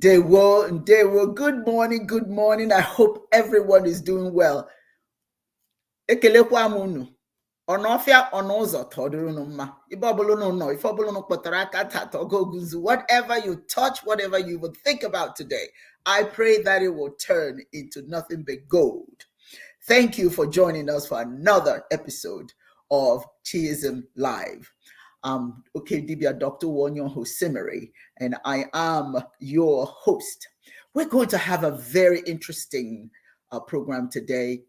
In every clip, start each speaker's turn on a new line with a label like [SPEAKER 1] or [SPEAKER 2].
[SPEAKER 1] They were. Good morning, good morning. I hope everyone is doing well. Ekelekwa m unu. Onofia onozo toduru no mma. Ibe obulu no no. Ife obulu no kpotara aka tata ogoguzu. Whatever you touch, whatever you would think about today, I pray that it will turn into nothing but gold. Thank you for joining us for another episode of Chiism Live. I'm Oke Dibia Uwa Onyioha Osimiri, and I am your host. We're going to have a very interesting program today.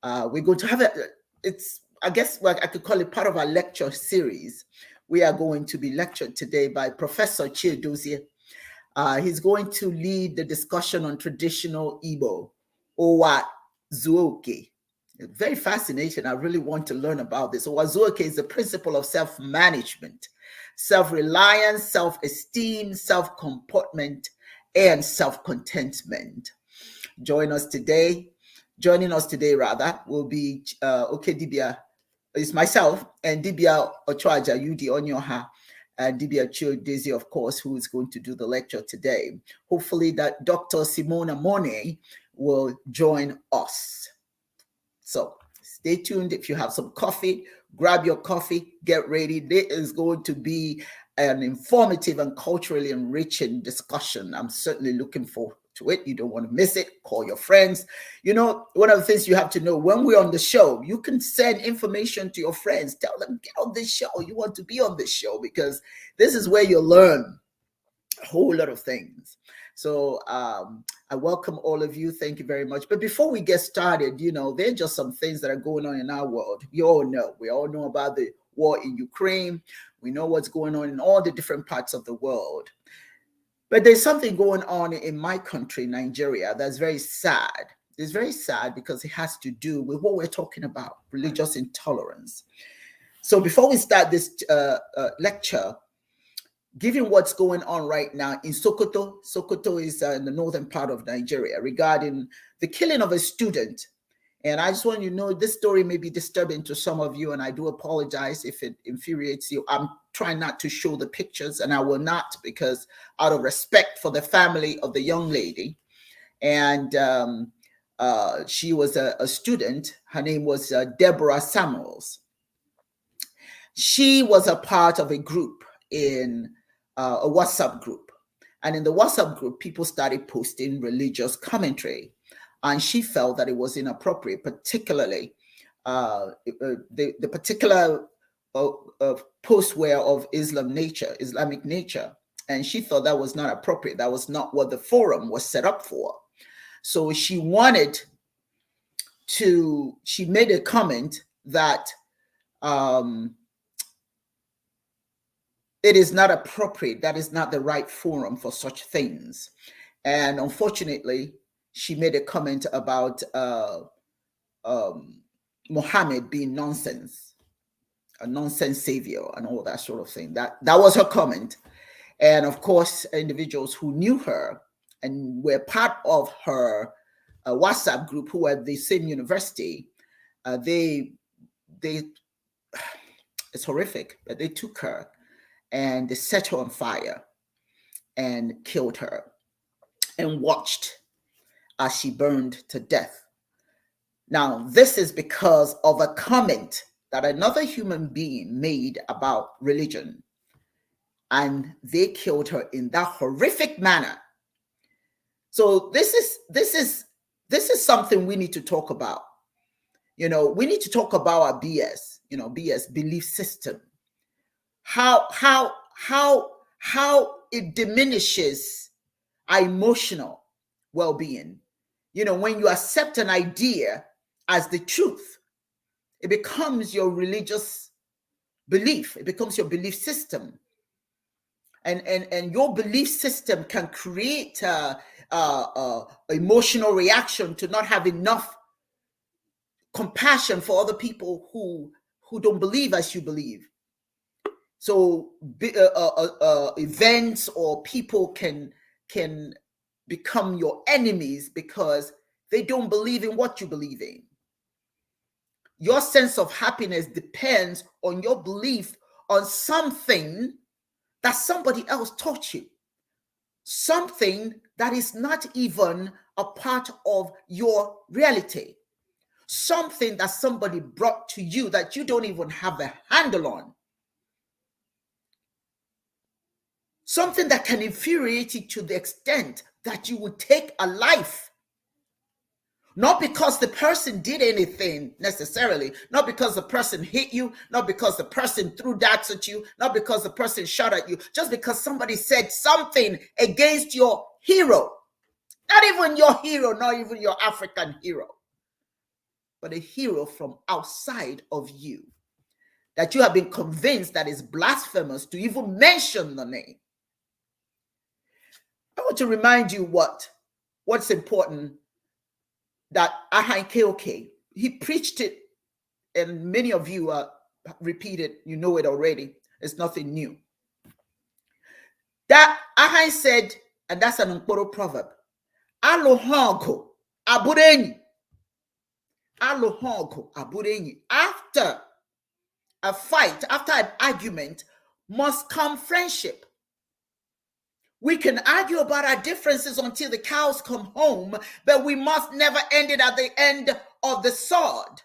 [SPEAKER 1] We're going to have I guess I could call it part of our lecture series. We are going to be lectured today by Professor Chiedozie. He's going to lead the discussion on traditional Igbo, Uwaezuoke. Very fascinating. I really want to learn about this. Uwaezuoke is the principle of self-management, self-reliance, self-esteem, self-comportment, and self-contentment. Joining us today will be Oke Dibia, is myself, and Dibia Ochuaja Udee Onyioha, and Dibia Chiedozie, of course, who is going to do the lecture today. Hopefully that Dr. Symona Monet will join us. So stay tuned. If you have some coffee, grab your coffee, get ready. There is going to be an informative and culturally enriching discussion. I'm certainly looking forward to it. You don't want to miss it. Call your friends. You know, one of the things you have to know, when we're on the show, you can send information to your friends. Tell them, get on this show. You want to be on this show, because this is where you'll learn a whole lot of things. So I welcome all of you. Thank you very much. But before we get started, you know, there are just some things that are going on in our world. We all know about the war in Ukraine. We know what's going on in all the different parts of the world. But there's something going on in my country, Nigeria, that's very sad. It's very sad because it has to do with what we're talking about, religious intolerance. So before we start this lecture, given what's going on right now in Sokoto is in the northern part of Nigeria, regarding the killing of a student. And I just want you to know, this story may be disturbing to some of you, and I do apologize if it infuriates you. I'm trying not to show the pictures, and I will not, because out of respect for the family of the young lady. And she was a student. Her name was Deborah Samuels. She was a part of a group in a WhatsApp group. And in the WhatsApp group, people started posting religious commentary. And she felt that it was inappropriate, particularly the particular posts were of Islamic nature. And she thought that was not appropriate. That was not what the forum was set up for. So she made a comment that it is not appropriate. That is not the right forum for such things. And unfortunately, she made a comment about Muhammad being nonsense, a nonsense savior, and all that sort of thing. That was her comment. And of course, individuals who knew her and were part of her WhatsApp group, who were at the same university, it's horrific, but they took her and they set her on fire and killed her and watched as she burned to death. Now, this is because of a comment that another human being made about religion, and they killed her in that horrific manner. So this is something we need to talk about. You know, we need to talk about our BS belief system. How it diminishes our emotional well-being. You know, when you accept an idea as the truth, it becomes your religious belief. It becomes your belief system. And your belief system can create emotional reaction to not have enough compassion for other people who don't believe as you believe. So events or people can become your enemies because they don't believe in what you believe in. Your sense of happiness depends on your belief on something that somebody else taught you. something that is not even a part of your reality, something that somebody brought to you that you don't even have a handle on, something that can infuriate you to the extent that you would take a life. Not because the person did anything necessarily, not because the person hit you, not because the person threw darts at you, not because the person shot at you, just because somebody said something against your hero. Not even your hero, not even your African hero, but a hero from outside of you that you have been convinced that is blasphemous to even mention the name. I want to remind you what's important, that Uwaezuoke, he preached it, and many of you repeat it, you know it already. It's nothing new. That Ahai said, and that's an Nkporo proverb, Alohango aburenyi. Alohango aburenyi. After a fight, after an argument, must come friendship. We can argue about our differences until the cows come home, but we must never end it at the end of the sword.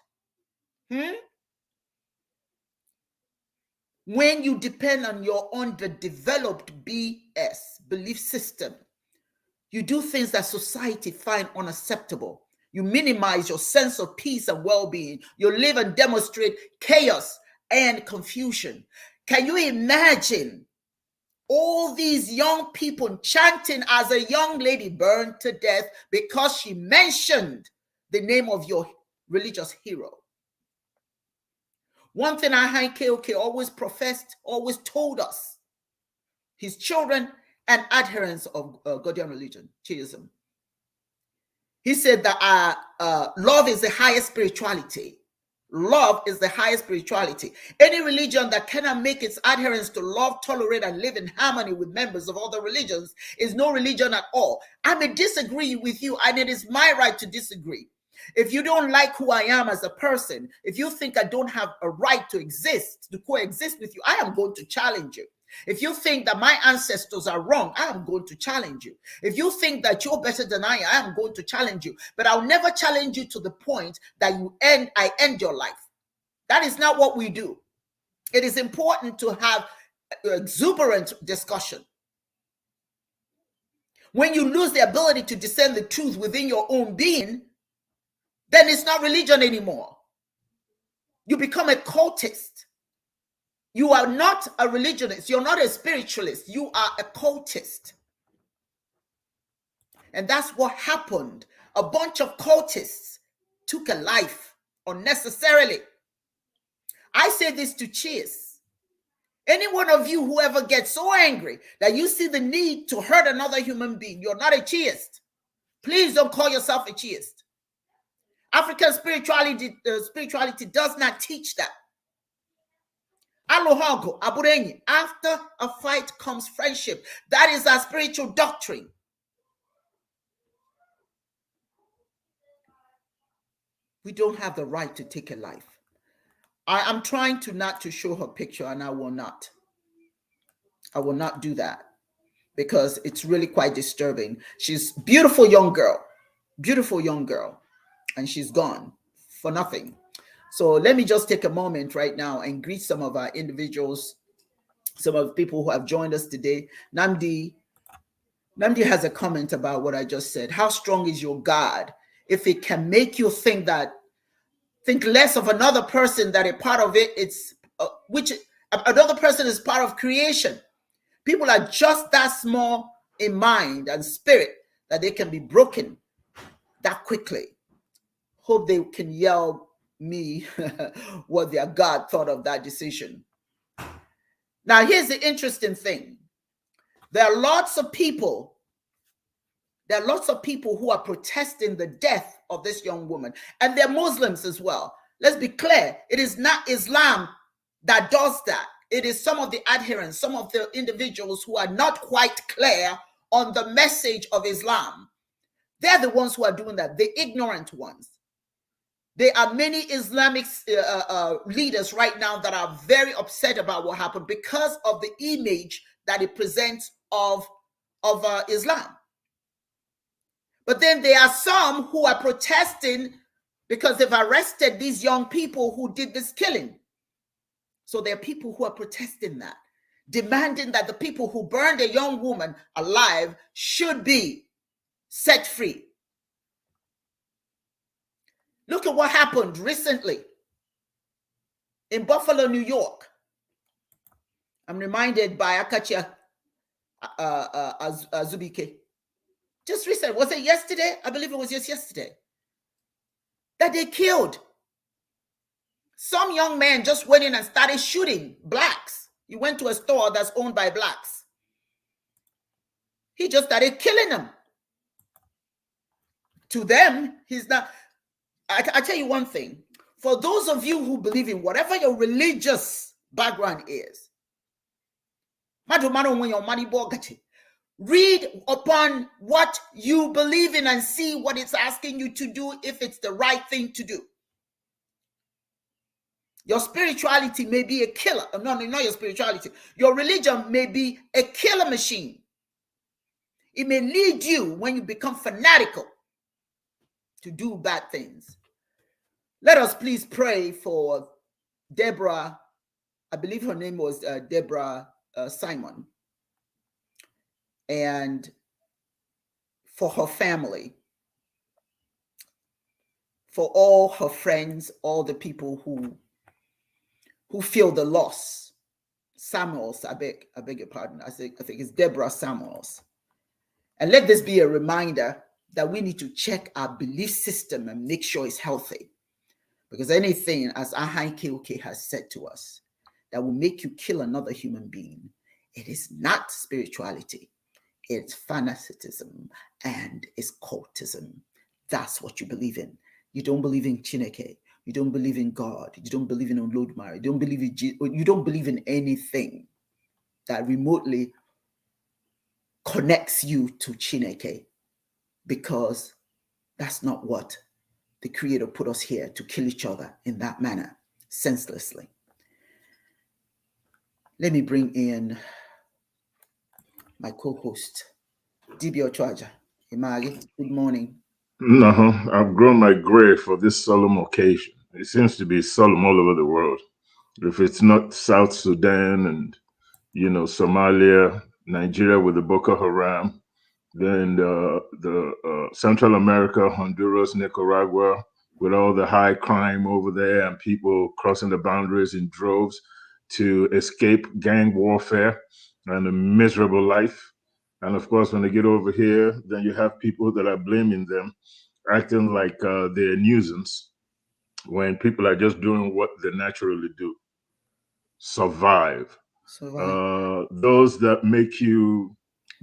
[SPEAKER 1] When you depend on your underdeveloped BS, belief system, you do things that society find unacceptable. You minimize your sense of peace and well-being. You live and demonstrate chaos and confusion. Can you imagine all these young people chanting as a young lady burned to death because she mentioned the name of your religious hero? One thing Uwaezuoke always professed, always told us, his children and adherents of Godian religion, Chiism. He said that love is the highest spirituality. Love is the highest spirituality. Any religion that cannot make its adherents to love, tolerate, and live in harmony with members of other religions is no religion at all. I may disagree with you, and it is my right to disagree. If you don't like who I am as a person, if you think I don't have a right to exist, to coexist with you, I am going to challenge you. If you think that my ancestors are wrong, I am going to challenge you. If you think that you're better than I am going to challenge you. But I'll never challenge you to the point that I end your life. That is not what we do. It is important to have exuberant discussion. When you lose the ability to discern the truth within your own being, then it's not religion anymore. You become a cultist. You are not a religionist. You're not a spiritualist. You are a cultist. And that's what happened. A bunch of cultists took a life unnecessarily. I say this to Chiis. Any one of you who ever gets so angry that you see the need to hurt another human being, you're not a Chiist. Please don't call yourself a Chiist. African spirituality does not teach that. Alohango aburenyi. After a fight comes friendship. That is our spiritual doctrine. We don't have the right to take a life. I am trying to not to show her picture, and I will not. I will not do that because it's really quite disturbing. She's a beautiful young girl, and she's gone for nothing. So let me just take a moment right now and greet some of our individuals, some of the people who have joined us today. Namdi has a comment about what I just said. How strong is your God if it can make you think less of another person, that a part of it, which another person is part of creation. People are just that small in mind and spirit that they can be broken that quickly. Hope they can yell me what their God thought of that decision. Now, here's the interesting thing. There are lots of people who are protesting the death of this young woman, and they're Muslims as well. Let's be clear. It is not Islam that does that. It is some of the adherents, some of the individuals who are not quite clear on the message of Islam. They're the ones who are doing that, the ignorant ones. There are many Islamic leaders right now that are very upset about what happened because of the image that it presents of of Islam. But then there are some who are protesting because they've arrested these young people who did this killing. So there are people who are protesting that, demanding that the people who burned a young woman alive should be set free. Look at what happened recently in Buffalo, New York. I'm reminded by Akachi Azubike. Just recently, was it yesterday? I believe it was just yesterday. That they killed. Some young man just went in and started shooting blacks. He went to a store that's owned by blacks. He just started killing them. To them, he's not. I tell you one thing. For those of you who believe in whatever your religious background is, read upon what you believe in and see what it's asking you to do, if it's the right thing to do. Your spirituality may be a killer. No, not your spirituality. Your religion may be a killer machine. It may lead you, when you become fanatical, to do bad things. Let us please pray for Deborah. I believe her name was Deborah Simon. And for her family, for all her friends, all the people who feel the loss. Samuels, I beg your pardon. I think it's Deborah Samuels. And let this be a reminder that we need to check our belief system and make sure it's healthy. Because anything, as Uwaezuoke has said to us, that will make you kill another human being, it is not spirituality. It's fanaticism and it's cultism. That's what you believe in. You don't believe in Chineke. You don't believe in God. You don't believe in Olodumare. You don't believe in you don't believe in anything that remotely connects you to Chineke, because that's not what the Creator put us here, to kill each other in that manner, senselessly. Let me bring in my co-host, Dibia Ochuaja. Imagi, good morning.
[SPEAKER 2] No, I've grown my gray for this solemn occasion. It seems to be solemn all over the world. If it's not South Sudan and, Somalia, Nigeria with the Boko Haram, then the Central America, Honduras, Nicaragua, with all the high crime over there and people crossing the boundaries in droves to escape gang warfare and a miserable life. And of course, when they get over here, then you have people that are blaming them, acting like they're a nuisance, when people are just doing what they naturally do: survive. Those that make you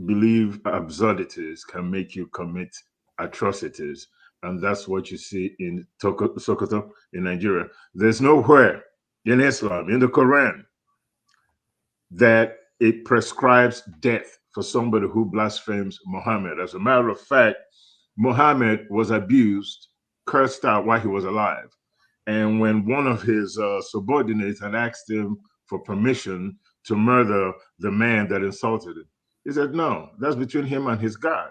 [SPEAKER 2] believe absurdities can make you commit atrocities. And that's what you see in Sokoto, in Nigeria. There's nowhere in Islam, in the Quran, that it prescribes death for somebody who blasphemes Muhammad. As a matter of fact, Muhammad was abused, cursed out while he was alive. And when one of his subordinates had asked him for permission to murder the man that insulted him, he said, no, that's between him and his God.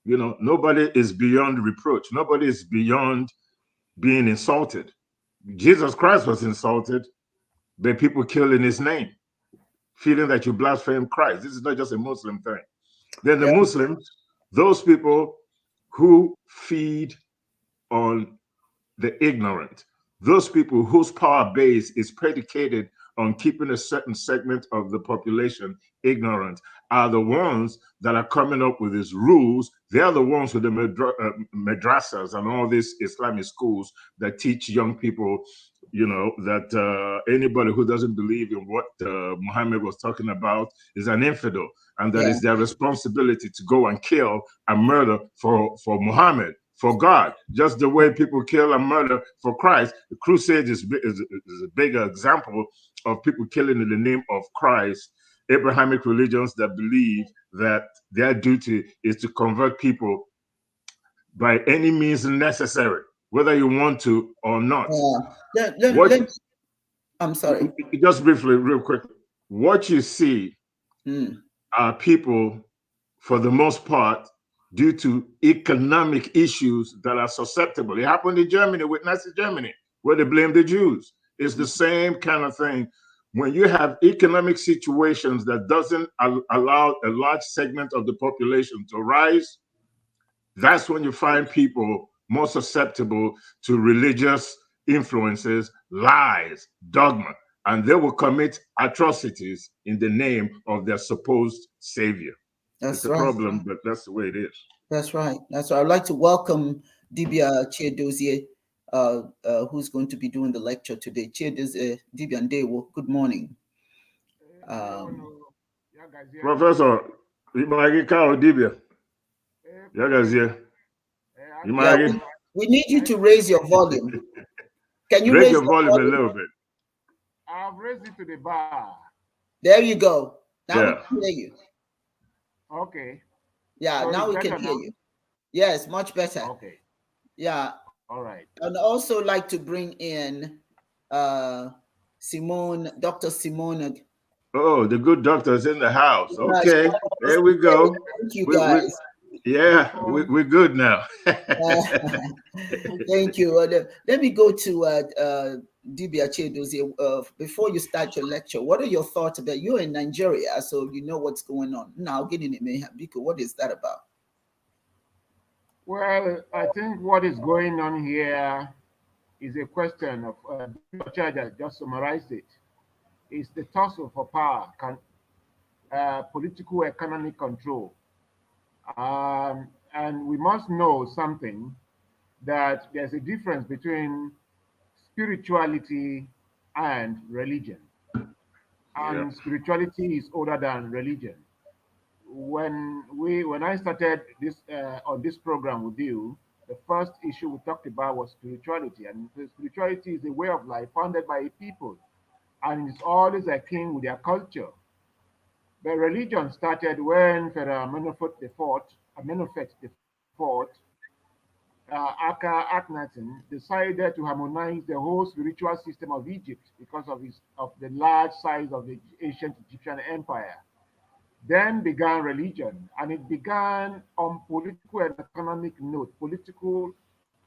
[SPEAKER 2] Nobody is beyond reproach. Nobody is beyond being insulted. Jesus Christ was insulted, but people killed in his name, feeling that you blaspheme Christ. This is not just a Muslim thing. Then the Muslims, those people who feed on the ignorant, those people whose power base is predicated on keeping a certain segment of the population ignorant, are the ones that are coming up with these rules. They are the ones with the madrasas and all these Islamic schools that teach young people, that anybody who doesn't believe in what Muhammad was talking about is an infidel, and that it's their responsibility to go and kill and murder for Muhammad, for God, just the way people kill and murder for Christ. The crusade is a bigger example of people killing in the name of Christ. Abrahamic religions that believe that their duty is to convert people by any means necessary, whether you want to or not.
[SPEAKER 1] I'm sorry.
[SPEAKER 2] Just briefly, real quick. What you see are people for the most part, due to economic issues that are susceptible. It happened in Germany with Nazi Germany, where they blame the Jews. It's the same kind of thing. When you have economic situations that doesn't allow a large segment of the population to rise, that's when you find people more susceptible to religious influences, lies, dogma, and they will commit atrocities in the name of their supposed savior. It's
[SPEAKER 1] That's
[SPEAKER 2] a
[SPEAKER 1] right.
[SPEAKER 2] problem, but that's the way it is.
[SPEAKER 1] That's right. That's right. I'd like to welcome Dibia Chiedozie, who's going to be doing the lecture today. Chiedozie, Dibia Ndewo, good morning.
[SPEAKER 2] Professor, Imagika Dibia. Yagazie.
[SPEAKER 1] Yeah, we need you to raise your volume. Can you
[SPEAKER 2] raise
[SPEAKER 1] raise
[SPEAKER 2] your volume a little bit?
[SPEAKER 3] I've raised it to the bar.
[SPEAKER 1] There you go. Now
[SPEAKER 2] Yeah.
[SPEAKER 1] we can hear you.
[SPEAKER 3] Okay.
[SPEAKER 1] Yeah,
[SPEAKER 3] So
[SPEAKER 1] now we can hear you. Yes, much better.
[SPEAKER 3] Okay.
[SPEAKER 1] Yeah.
[SPEAKER 3] All right.
[SPEAKER 1] I'd also like to bring in Dr. Symona.
[SPEAKER 2] Oh, the good doctor's in the house. Okay, there we go.
[SPEAKER 1] Thank you, guys.
[SPEAKER 2] We're good now.
[SPEAKER 1] Thank you. Let me go to Dibia Chiedozie. Before you start your lecture, what are your thoughts about, you're in Nigeria, so you know what's going on. Now, getting it, Biko, what is that about?
[SPEAKER 3] Well, I think what is going on here is a question of Ochuaja just summarized it. It's the tussle for power, political economic control. And we must know something, that there's a difference between spirituality and religion. And spirituality is older than religion. When I started this on this program with you, the first issue we talked about was spirituality, and spirituality is a way of life founded by a people, and it's always akin with their culture. But religion started when Pharaoh Amenhotep IV, Aka Akhenaten, decided to harmonize the whole spiritual system of Egypt because of the large size of the ancient Egyptian empire. Then began religion, and it began on political and economic note, political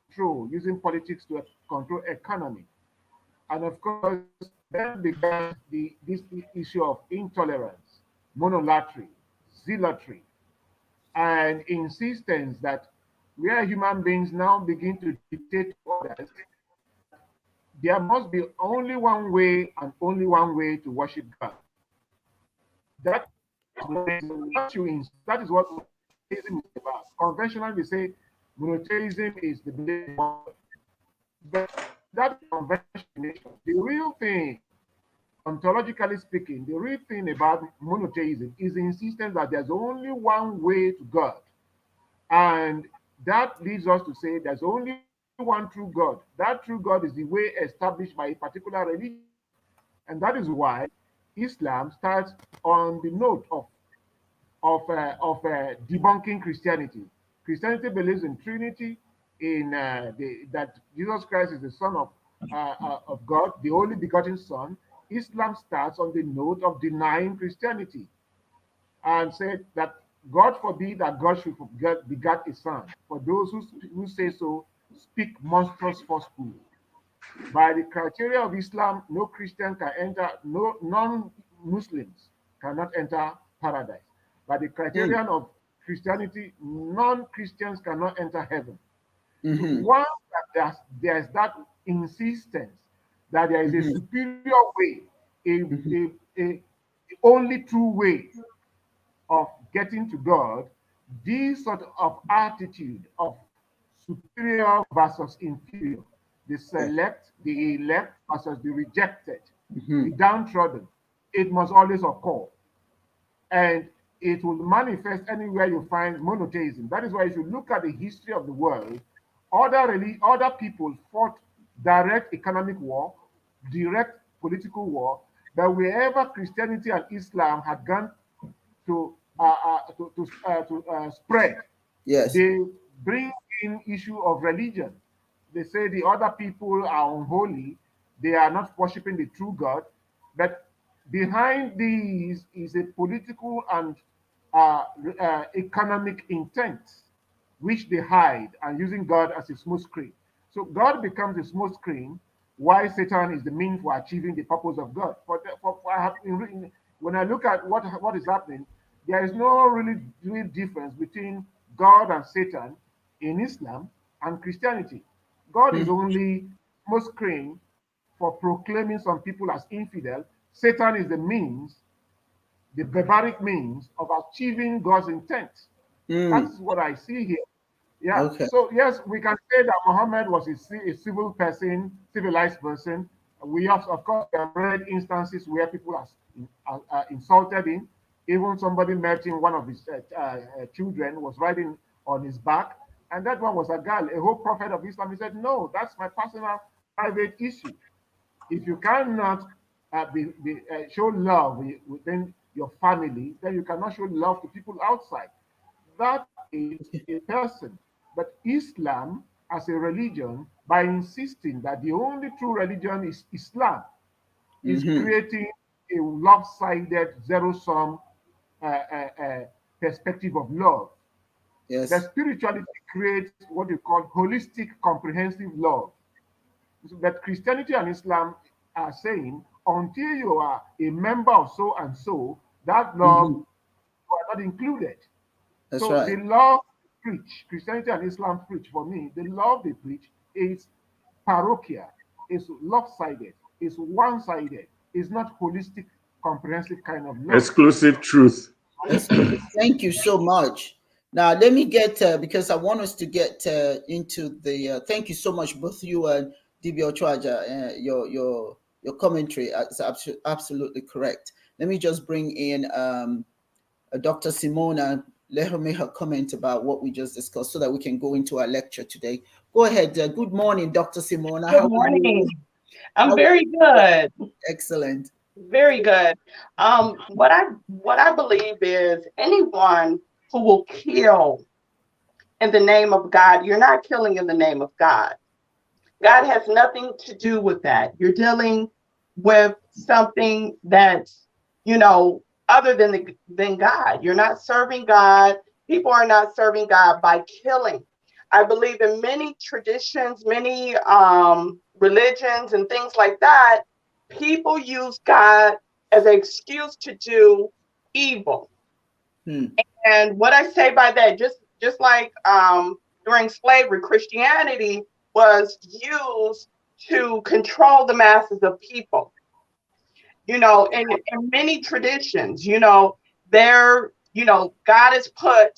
[SPEAKER 3] control, using politics to control economy. And of course, then began this issue of intolerance, monolatry, zealotry, and insistence that we are human beings now begin to dictate to others that there must be only one way and only one way to worship God. That that is what monotheism is about. Conventionally, we say monotheism is the belief in one God. But that convention, the real thing, ontologically speaking, the real thing about monotheism is the insistence that there's only one way to God. And that leads us to say there's only one true God. That true God is the way established by a particular religion. And that is why Islam starts on the note of debunking Christianity. Christianity believes in Trinity, in that Jesus Christ is the Son of God, the only begotten Son. Islam starts on the note of denying Christianity and said that God forbid that God should begat a son. For those who say so, speak monstrous falsehood. By the criteria of Islam, no Christian can enter, no non-Muslims cannot enter paradise. By the criterion of Christianity, non-Christians cannot enter heaven. So once that there's that insistence that there is a superior way, a only true way of getting to God, this sort of attitude of superior versus inferior, the select, the elect versus the rejected, the downtrodden, it must always occur. And it will manifest anywhere you find monotheism. That is why if you look at the history of the world, other people fought direct economic war, direct political war, but wherever Christianity and Islam had gone to spread, they bring in issue of religion. They say the other people are unholy, they are not worshiping the true God, but behind these is a political and economic intent, which they hide, and using God as a smoke screen. So God becomes a smoke screen, while Satan is the means for achieving the purpose of God. When I look at what is happening, there is no really real difference between God and Satan in Islam and Christianity. God is only smoke screen for proclaiming some people as infidel. Satan is the means, the barbaric means of achieving God's intent. That's what I see here. Yeah.
[SPEAKER 1] Okay.
[SPEAKER 3] So yes, we can say that Muhammad was a civil person, civilized person. We have, of course, we have read instances where people are insulted him. Even somebody met him, one of his children was riding on his back, and that one was a girl, a whole prophet of Islam. He said, "No, that's my personal, private issue. If you cannot show love within your family, then you cannot show love to people outside. That is a person. But Islam, as a religion, by insisting that the only true religion is Islam, is creating a lopsided, zero-sum perspective of love.
[SPEAKER 1] Yes.
[SPEAKER 3] The spirituality creates what you call holistic, comprehensive love. But Christianity and Islam are saying, until you are a member of so and so, that love you are not included.
[SPEAKER 1] That's
[SPEAKER 3] So
[SPEAKER 1] right.
[SPEAKER 3] the love they preach, Christianity and Islam preach, for me, the love they preach is parochial, is lopsided, is one-sided, is not holistic, comprehensive kind of love.
[SPEAKER 2] Exclusive truth.
[SPEAKER 1] Thank you so much. Now let me get because I want us to get into the. Thank you so much, both you and Dibia Ochuaja. Your commentary is absolutely correct. Let me just bring in Dr. Symona. Let her make her comment about what we just discussed, so that we can go into our lecture today. Go ahead. Good morning, Dr. Symona.
[SPEAKER 4] Good morning. I'm very good.
[SPEAKER 1] Excellent.
[SPEAKER 4] Very good. What I believe is anyone who will kill in the name of God, you're not killing in the name of God. God has nothing to do with that. You're dealing with something that's, other than God. You're not serving God. People are not serving God by killing. I believe in many traditions, many religions and things like that. People use God as an excuse to do evil. And what I say by that, just like during slavery, Christianity was used to control the masses of people. In many traditions, God is put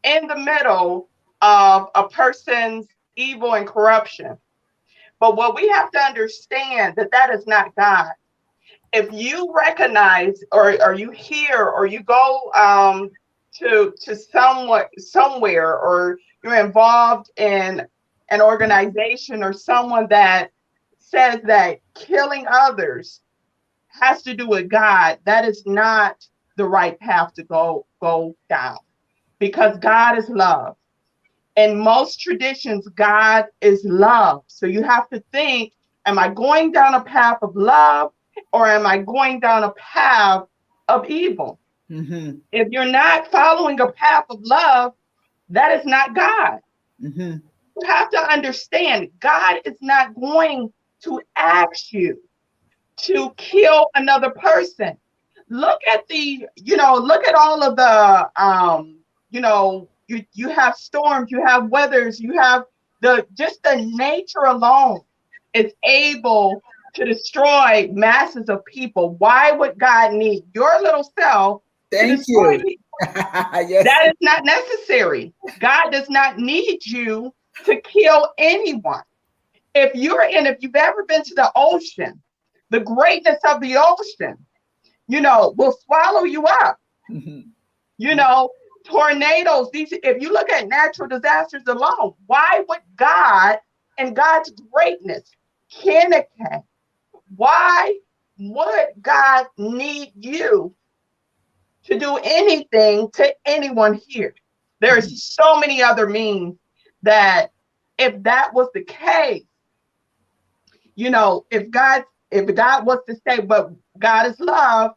[SPEAKER 4] in the middle of a person's evil and corruption. But what we have to understand that is not God. If you recognize or you hear or you go to somewhere, or you're involved in an organization or someone that says that killing others has to do with God, that is not the right path to go down, because God is love. In most traditions, God is love. So you have to think, am I going down a path of love, or am I going down a path of evil? If you're not following a path of love, that is not God. You have to understand, God is not going to ask you to kill another person. Look at look at all of the, you have storms, you have weathers, you have just the nature alone is able to destroy masses of people. Why would God need your little self to destroy people?
[SPEAKER 1] Yes.
[SPEAKER 4] That is not necessary. God does not need you to kill anyone. If you've ever been to the ocean, the greatness of the ocean, will swallow you up. Tornadoes, if you look at natural disasters alone, why would God and God's greatness, Chineke, why would God need you to do anything to anyone here? There's so many other means that if that was the case, if God was to say, but God is love,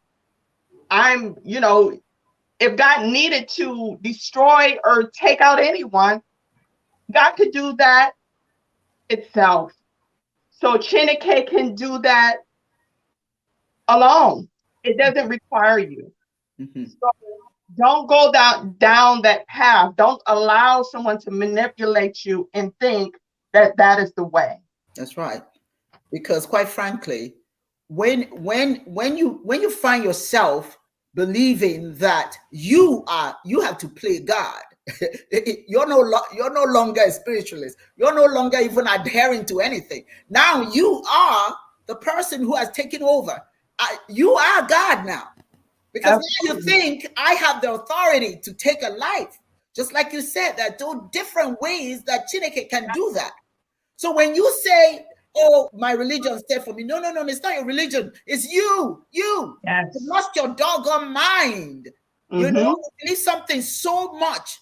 [SPEAKER 4] If God needed to destroy or take out anyone, God could do that itself. So Chineke can do that alone. It doesn't require you. So don't go down that path. Don't allow someone to manipulate you and think that that is the way.
[SPEAKER 1] That's right. Because quite frankly, when you find yourself believing that you have to play God, you're no longer a spiritualist. You're no longer even adhering to anything. Now you are the person who has taken over. You are God now. Because now you think I have the authority to take a life. Just like you said, there are different ways that Chineke can do that. So when you say, oh, my religion said for me, no, it's not your religion. It's you. You lost your doggone mind. You know, you believe something so much.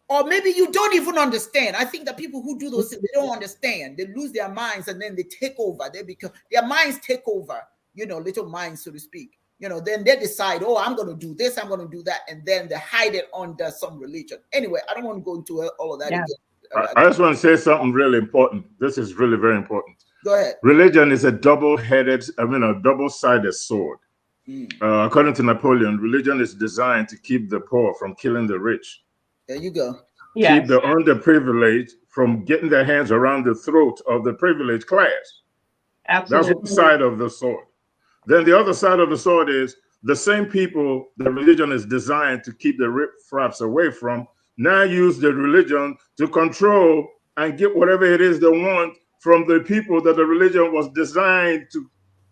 [SPEAKER 1] Or maybe you don't even understand. I think that people who do those things, they don't understand. They lose their minds and then they take over. Their minds take over, little minds, so to speak. Then they decide, oh, I'm going to do this, I'm going to do that. And then they hide it under some religion. Anyway, I don't want to go into all of that again.
[SPEAKER 2] I just want to say something really important. This is really very important.
[SPEAKER 1] Go ahead.
[SPEAKER 2] Religion is a double-sided sword. According to Napoleon, religion is designed to keep the poor from killing the rich.
[SPEAKER 1] There you go.
[SPEAKER 2] Keep the underprivileged from getting their hands around the throat of the privileged class.
[SPEAKER 4] Absolutely.
[SPEAKER 2] That's one side of the sword. Then the other side of the sword is the same people the religion is designed to keep the riffraffs away from now use the religion to control and get whatever it is they want from the people that the religion was designed to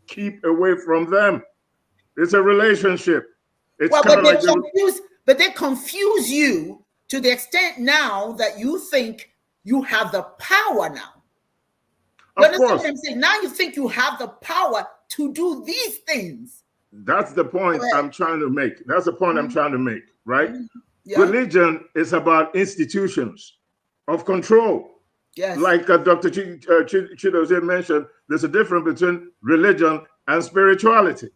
[SPEAKER 2] keep away from them. It's a relationship. It's
[SPEAKER 1] but they confuse you to the extent now that you think you have the power now. You understand what I'm saying? Now you think you have the power to do these things.
[SPEAKER 2] That's the point I'm trying to make. That's the point I'm trying to make, right?
[SPEAKER 1] Yeah.
[SPEAKER 2] Religion is about institutions of control.
[SPEAKER 1] Yes.
[SPEAKER 2] Like Dr. Chiedozie mentioned, there's a difference between religion and spirituality,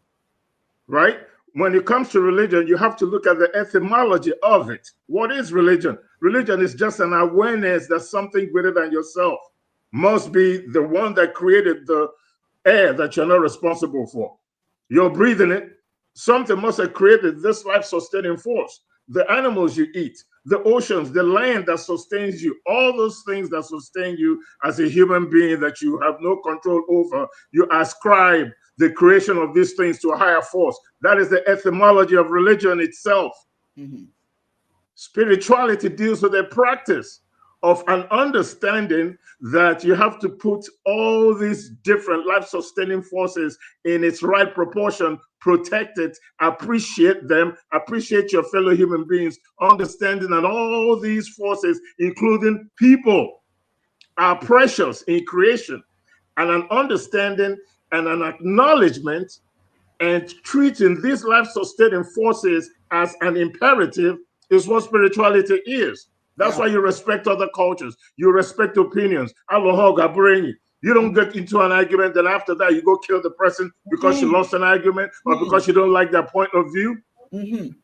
[SPEAKER 2] right? When it comes to religion, you have to look at the etymology of it. What is religion? Religion is just an awareness that something greater than yourself must be the one that created the air that you're not responsible for. You're breathing it. Something must have created this life-sustaining force. The animals you eat, the oceans, the land that sustains you, all those things that sustain you as a human being that you have no control over, you ascribe the creation of these things to a higher force. That is the etymology of religion itself. Spirituality deals with a practice of an understanding that you have to put all these different life-sustaining forces in its right proportion, protect it, appreciate them, appreciate your fellow human beings, understanding that all these forces, including people, are precious in creation, and an understanding and an acknowledgement and treating these life-sustaining forces as an imperative is what spirituality is. That's why you respect other cultures. You respect opinions. You don't get into an argument, then after that, you go kill the person because you lost an argument or because you don't like their point of view.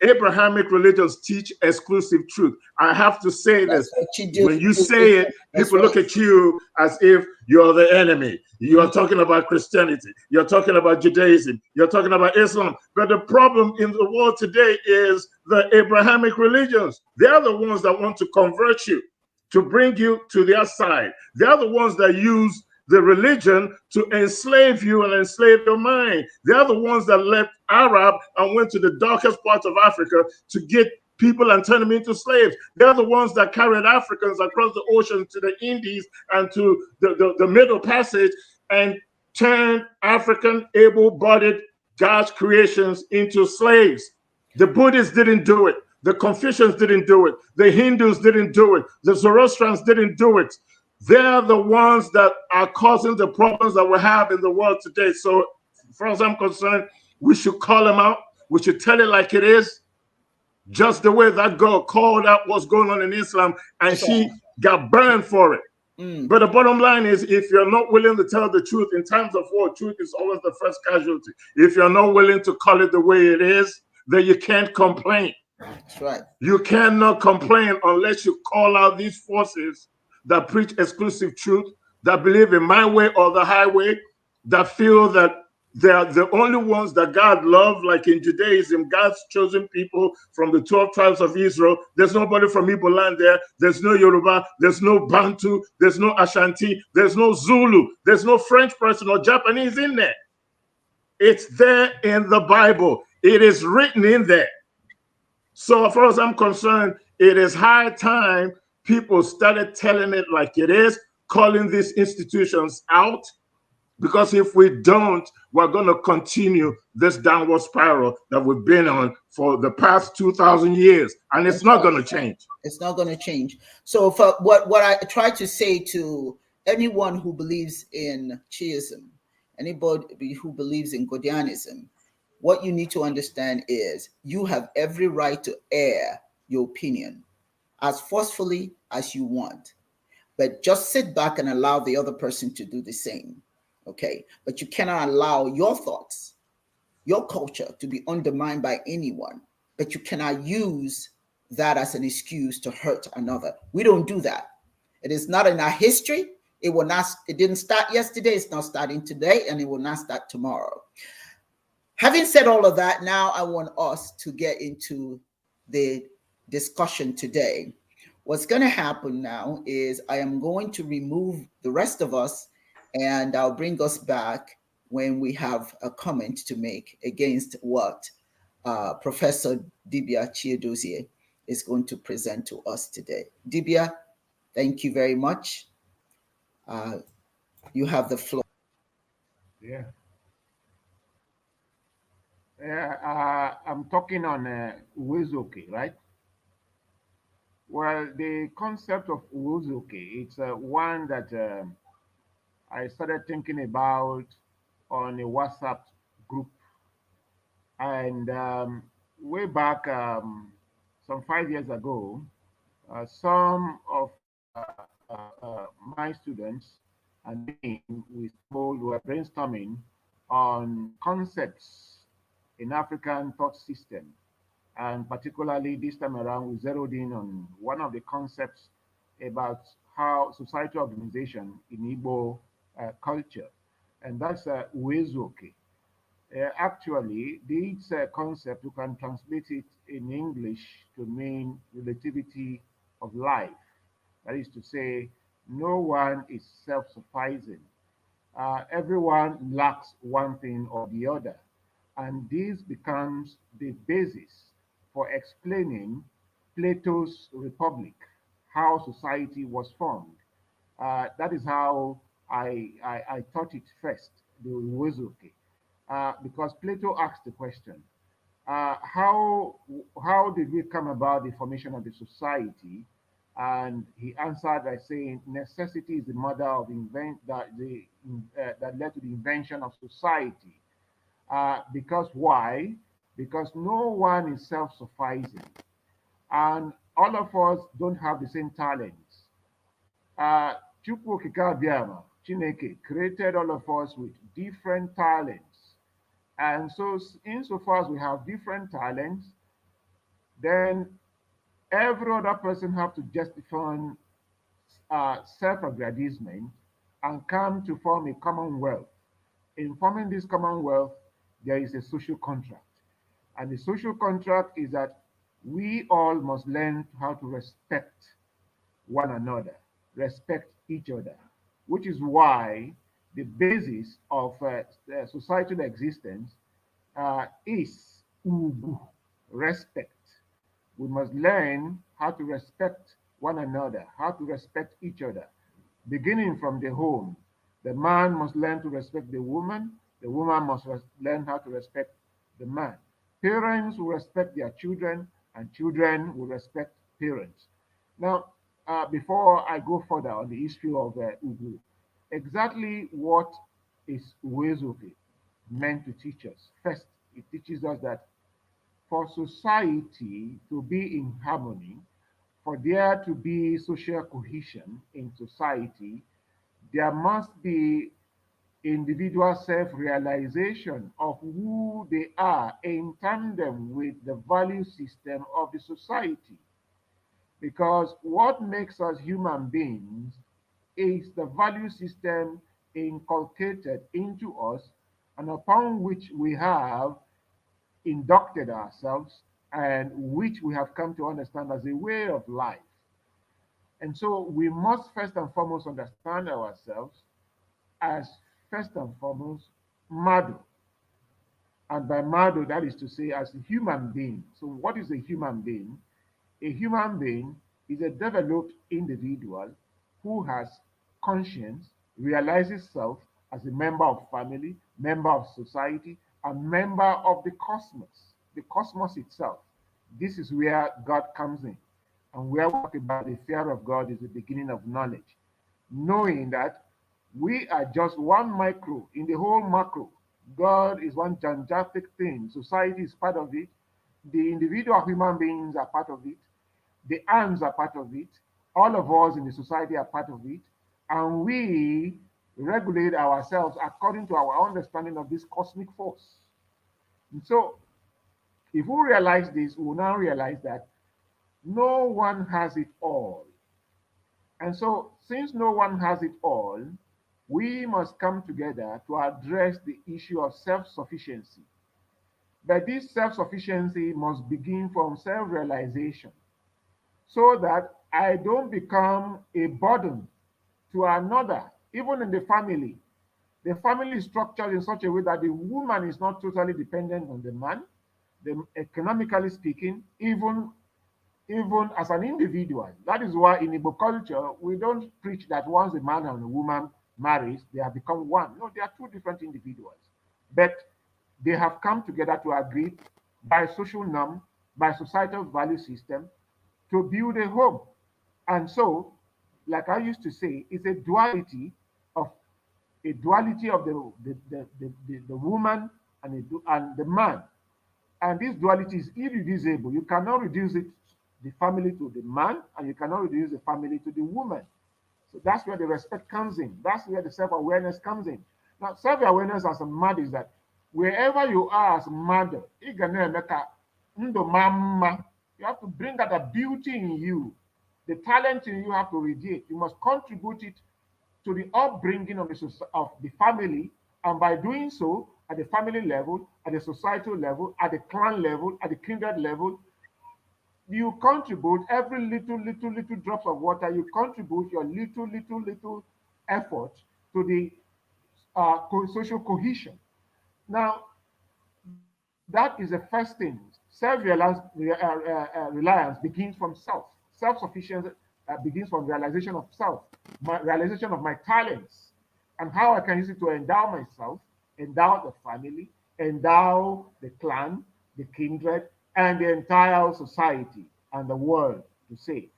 [SPEAKER 2] Abrahamic religions teach exclusive truth. I have to say this. When you say it, people look at you as if you're the enemy. You're talking about Christianity. You're talking about Judaism. You're talking about Islam. But the problem in the world today is the Abrahamic religions. They're the ones that want to convert you, to bring you to their side. They're the ones that use the religion to enslave you and enslave your mind. They're the ones that left Arab and went to the darkest parts of Africa to get people and turn them into slaves. They're the ones that carried Africans across the ocean to the Indies and to the Middle Passage and turned African able-bodied God's creations into slaves. The Buddhists didn't do it. The Confucians didn't do it. The Hindus didn't do it. The Zoroastrians didn't do it. They're the ones that are causing the problems that we have in the world today. So, as far as I'm concerned, we should call them out. We should tell it like it is. Just the way that girl called out what's going on in Islam, and she got burned for it. But the bottom line is, if you're not willing to tell the truth in times of war, truth is always the first casualty. If you're not willing to call it the way it is, then you can't complain.
[SPEAKER 1] That's right.
[SPEAKER 2] You cannot complain unless you call out these forces that preach exclusive truth, that believe in my way or the highway, that feel that they're the only ones that God loved, like in Judaism, God's chosen people from the 12 tribes of Israel. There's nobody from Igboland there. There's no Yoruba. There's no Bantu. There's no Ashanti. There's no Zulu. There's no French person or Japanese in there. It's there in the Bible. It is written in there. So as far as I'm concerned, it is high time people started telling it like it is, calling these institutions out, because if we don't, we're going to continue this downward spiral that we've been on for the past 2,000 years, and it's not going to change.
[SPEAKER 1] It's not going to change. So for what I try to say to anyone who believes in Chiism, anybody who believes in Godianism, what you need to understand is you have every right to air your opinion as forcefully as you want, but just sit back and allow the other person to do the same. Okay, but you cannot allow your thoughts, your culture to be undermined by anyone, but you cannot use that as an excuse to hurt another. We don't do that. It is not in our history. It will not, it didn't start yesterday, it's not starting today, and it will not start tomorrow. Having said all of that, now I want us to get into the discussion today. What's going to happen now is I am going to remove the rest of us, and I'll bring us back when we have a comment to make against what Professor Dibia Chiedozie is going to present to us today. Dibia, thank you very much. You have the floor.
[SPEAKER 3] Yeah. I'm talking on Uwaezuoke, right? Well, the concept of Uwaezuoke, it's one that I started thinking about on a WhatsApp group. And way back some 5 years ago, some of my students and me, we were brainstorming on concepts in African thought system. And particularly this time around, we zeroed in on one of the concepts about how society organization in Igbo culture, and that's Uwaezuoke. Actually, this concept, you can translate it in English to mean relativity of life. That is to say, no one is self-sufficing. Everyone lacks one thing or the other. And this becomes the basis for explaining Plato's Republic, how society was formed. That is how I taught it first, the Uwaezuoke, because Plato asked the question, how did we come about the formation of the society? And he answered by saying, necessity is the mother of that led to the invention of society. Because why? Because no one is self-sufficing, and all of us don't have the same talents. Chukwu Chineke created all of us with different talents. And so insofar as we have different talents, then every other person have to justify self-aggrandizement and come to form a commonwealth. In forming this commonwealth, there is a social contract. And the social contract is that we all must learn how to respect one another, respect each other, which is why the basis of societal existence is ubu, respect. We must learn how to respect one another, how to respect each other, beginning from the home. The man must learn to respect the woman must learn how to respect the man. Parents will respect their children, and children will respect parents. Now, before I go further on the history of Ubu, exactly what is Uwaezuoke meant to teach us? First, it teaches us that for society to be in harmony, for there to be social cohesion in society, there must be individual self-realization of who they are in tandem with the value system of the society. Because what makes us human beings is the value system inculcated into us and upon which we have inducted ourselves and which we have come to understand as a way of life. And so we must first and foremost understand ourselves as first and foremost Madu. And by Madu, that is to say, as a human being. So, what is a human being? A human being is a developed individual who has conscience, realizes self as a member of family, member of society, and member of the cosmos itself. This is where God comes in. And where we talk about the fear of God is the beginning of knowledge. Knowing that we are just one micro in the whole macro. God is one gigantic thing. Society is part of it. The individual human beings are part of it. The ants are part of it. All of us in the society are part of it. And we regulate ourselves according to our understanding of this cosmic force. And so, if we realize this, we will now realize that no one has it all. And so, since no one has it all, we must come together to address the issue of self-sufficiency. But this self-sufficiency must begin from self-realization so that I don't become a burden to another, even in the family. The family is structured in such a way that the woman is not totally dependent on the man, economically speaking, even as an individual. That is why in Igbo culture, we don't preach that once a man and a woman marries, they have become one. No, they are two different individuals. But they have come together to agree by social norm, by societal value system, to build a home. And so, like I used to say, it's of a duality of the woman and the man. And this duality is irreducible. You cannot reduce it, the family to the man, and you cannot reduce the family to the woman. So that's where the respect comes in. That's where the self-awareness comes in. Now, self-awareness as a mother is that wherever you are as a mother, you have to bring out the beauty in you, the talent in you have to radiate. You must contribute it to the upbringing of the family, and by doing so, at the family level, at the societal level, at the clan level, at the kindred level, you contribute every little drops of water. You contribute your little effort to the social cohesion. Now, that is the first thing. Reliance begins from self. Self-sufficiency begins from realization of self, realization of my talents, and how I can use it to endow myself, endow the family, endow the clan, the kindred, and the entire society and the world, to say.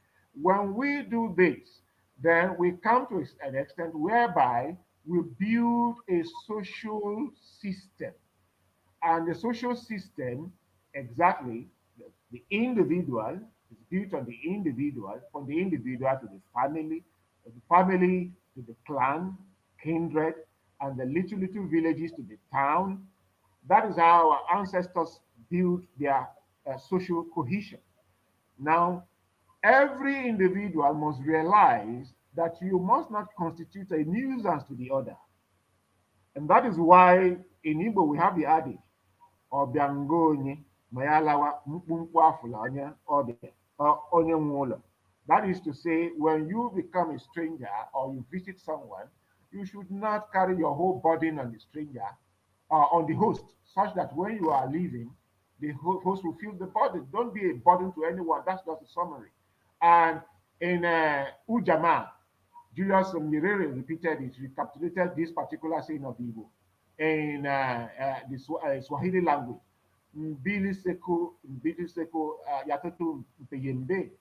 [SPEAKER 3] When we do this, then we come to an extent whereby we build a social system. And the social system, exactly, the individual is built on the individual, from the individual to the family to the clan, kindred, and the little villages to the town. That is how our ancestors built their social cohesion. Now, every individual must realize that you must not constitute a nuisance to the other. And that is why in Igbo we have the adage, Obiango onye, mayalawa mkpumkpu afụla onye ọbịa, onye nwe ụlọ. That is to say, when you become a stranger or you visit someone, you should not carry your whole burden on the stranger, on the host, such that when you are leaving, the host will feel the burden. Don't be a burden to anyone. That's just a summary. And in Ujama, Julius Nyerere repeated it, recapitulated this particular saying of Igbo in the Swahili language. Mbili seko yatoto mpeyembe.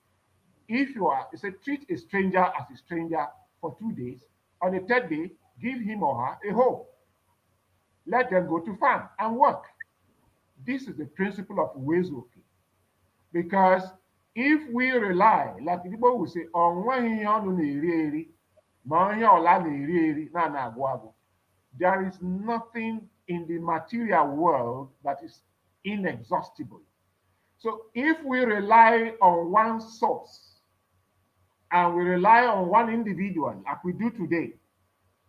[SPEAKER 3] If you are, it said, treat a stranger as a stranger for 2 days. On the third day, give him or her a home. Let them go to farm and work. This is the principle of Uwaezuoke. Because if we rely, like people will say, on when you na-eri eri, ma onye ọla na-eri eri na-agwụ agwụ. there is nothing in the material world that is inexhaustible. So if we rely on one source and we rely on one individual, like we do today,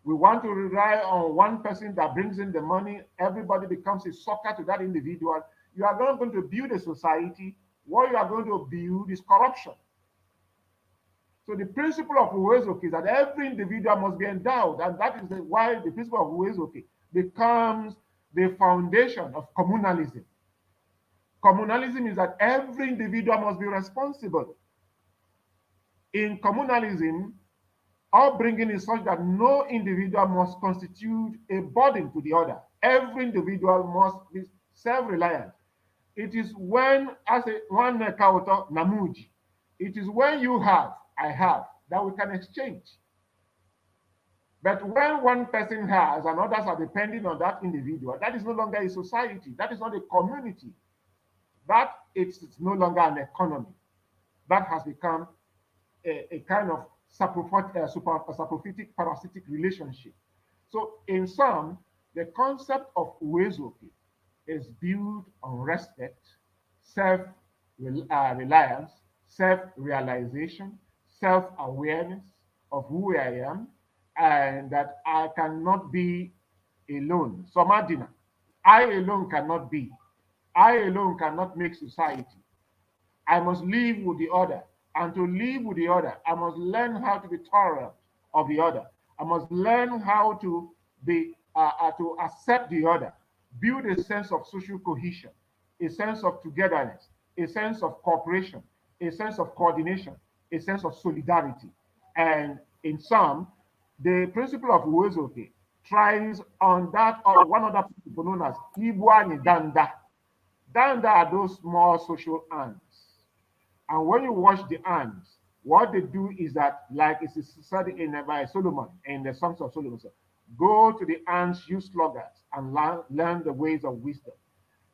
[SPEAKER 3] we want to rely on one person that brings in the money, everybody becomes a sucker to that individual. You are not going to build a society. What you are going to build is corruption. So the principle of Uwaezuoke is that every individual must be endowed, and that is why the principle of Uwaezuoke becomes the foundation of communalism. Communalism is that every individual must be responsible. In communalism, upbringing is such that no individual must constitute a burden to the other. Every individual must be self-reliant. It is when, as a one kauto namuji, it is when you have, I have, that we can exchange. But when one person has and others are depending on that individual, that is no longer a society. That is not a community. That it's no longer an economy. That has become a kind of saprophytic parasitic relationship. So in sum, the concept of Uwaezuoke is built on respect, self-reliance, self-realization, self-awareness of who I am, and that I cannot be alone. Somadina, I alone cannot be. I alone cannot make society. I must live with the other. And to live with the other, I must learn how to be tolerant of the other. I must learn how to be to accept the other, build a sense of social cohesion, a sense of togetherness, a sense of cooperation, a sense of coordination, a sense of solidarity. And in sum, the principle of Uwaezuoke tries on that or one other principle known as Igbo Danda. Danda are those small social ants. And when you watch the ants, what they do is that, like it's said in by Solomon in the Songs of Solomon, go to the ants, you sluggards, and learn the ways of wisdom.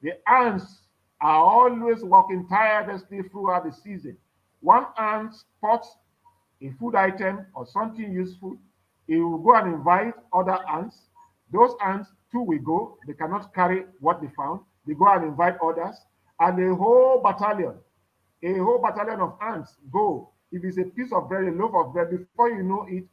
[SPEAKER 3] The ants are always working tirelessly throughout the season. One ant spots a food item or something useful, he will go and invite other ants. Those ants too will go. They cannot carry what they found. They go and invite others, and a whole battalion of ants go. If it's a piece of bread, a loaf of bread, before you know it,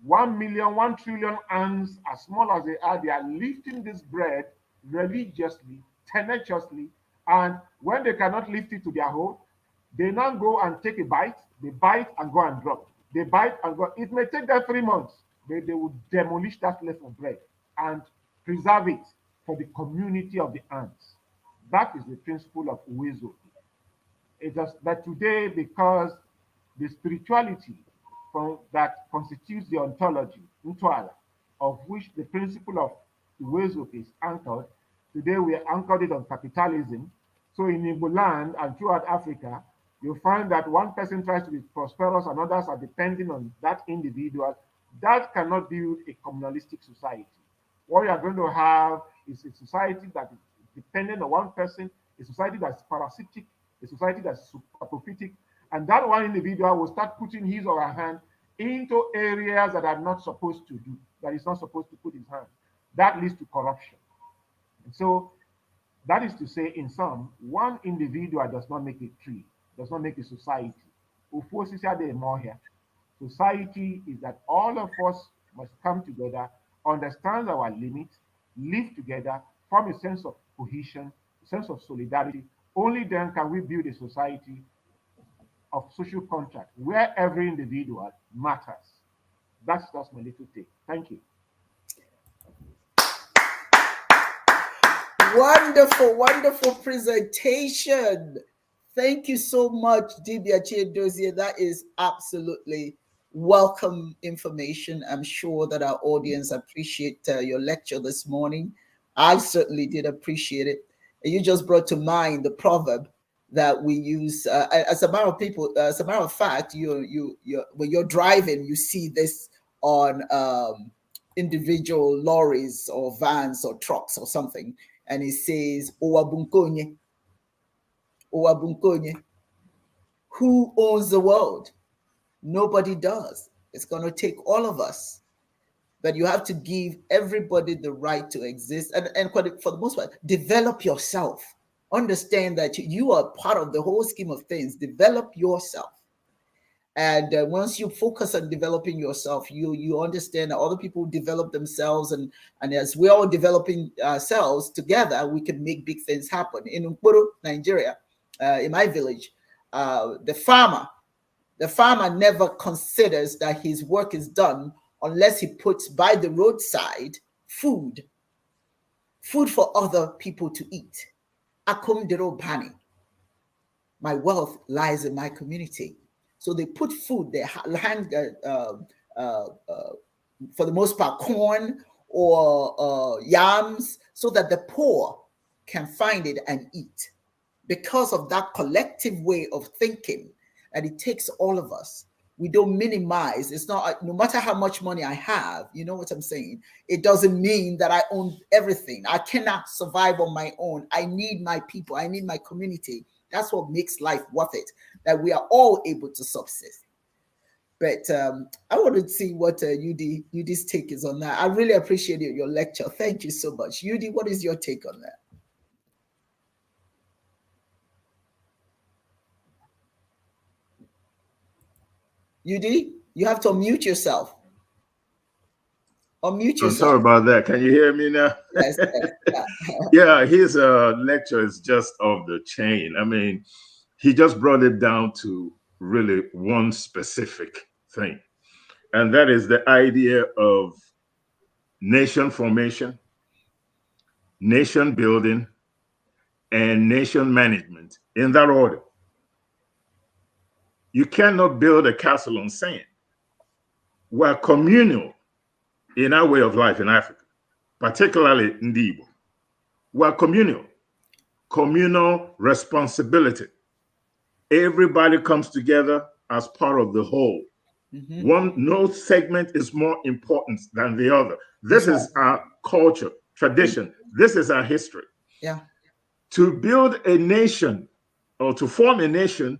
[SPEAKER 3] 1,000,000, 1,000,000,000,000 ants, as small as they are lifting this bread religiously, tenaciously, and when they cannot lift it to their hole, they now go and take a bite, they bite and go and drop. They bite and go. It may take them 3 months, but they will demolish that loaf of bread and preserve it for the community of the ants. That is the principle of Uwaezuoke. It just that today, because the spirituality that constitutes the ontology, Ntwala, of which the principle of Uwaezuoke is anchored, today we are anchored it on capitalism. So in Igboland and throughout Africa, you find that one person tries to be prosperous and others are depending on that individual. That cannot build a communalistic society. What you are going to have is a society that is dependent on one person, a society that's parasitic, a society that's prophetic, and that one individual will start putting his or her hand into areas that are not supposed to do, that is not supposed to put his hand. That leads to corruption. And so that is to say, in sum, one individual does not make a tree, does not make a society. Society is that all of us must come together, understand our limits, live together, form a sense of cohesion, a sense of solidarity. Only then can we build a society of social contract where every individual matters. That's just my little take. Thank you.
[SPEAKER 1] Wonderful, wonderful presentation. Thank you so much, Dibia Chiedozie. That is absolutely welcome information. I'm sure that our audience appreciate your lecture this morning. I certainly did appreciate it. You just brought to mind the proverb that we use. As a matter of fact, when you're driving, you see this on individual lorries or vans or trucks or something, and it says "Owabunkonye." Owabunkonye. Who owns the world? Nobody does. It's going to take all of us but you have to give everybody the right to exist. And for the most part, develop yourself. Understand that you are part of the whole scheme of things. Develop yourself. And once you focus on developing yourself, you understand that other people develop themselves, and as we're all developing ourselves together, we can make big things happen. In Nkporo, Nigeria, in my village, the farmer never considers that his work is done unless he puts by the roadside food for other people to eat. Akum dero bani. My wealth lies in my community. So they put food, they hand, for the most part, corn or yams, so that the poor can find it and eat. Because of that collective way of thinking, and it takes all of us. We don't minimize. It's not, no matter how much money I have, you know what I'm saying? It doesn't mean that I own everything. I cannot survive on my own. I need my people. I need my community. That's what makes life worth it, that we are all able to subsist. But I want to see what Udee's take is on that. I really appreciate your lecture. Thank you so much. Udee, what is your take on that? Udee, you have to unmute yourself. Unmute yourself.
[SPEAKER 2] I'm sorry about that. Can you hear me now?
[SPEAKER 1] Yes.
[SPEAKER 2] Yeah, his lecture is just off the chain. I mean, he just brought it down to really one specific thing, and that is the idea of nation formation, nation building, and nation management, in that order. You cannot build a castle on sand. We're communal in our way of life in Africa, particularly in the Igbo. We're communal responsibility. Everybody comes together as part of the whole. No segment is more important than the other. This is our culture, tradition. This is our history.
[SPEAKER 1] Yeah.
[SPEAKER 2] To build a nation, or to form a nation,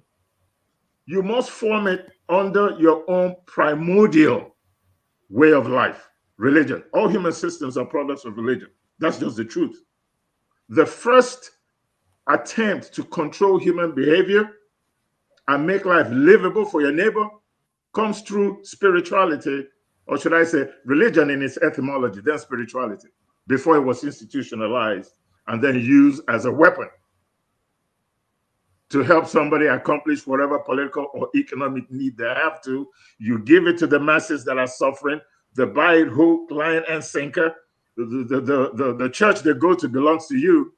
[SPEAKER 2] you must form it under your own primordial way of life, religion. All human systems are products of religion. That's just the truth. The first attempt to control human behavior and make life livable for your neighbor comes through spirituality, or should I say religion in its etymology, then spirituality, before it was institutionalized and then used as a weapon to help somebody accomplish whatever political or economic need they have to. You give it to the masses that are suffering. They buy it hook, line, and sinker. The church they go to belongs to you.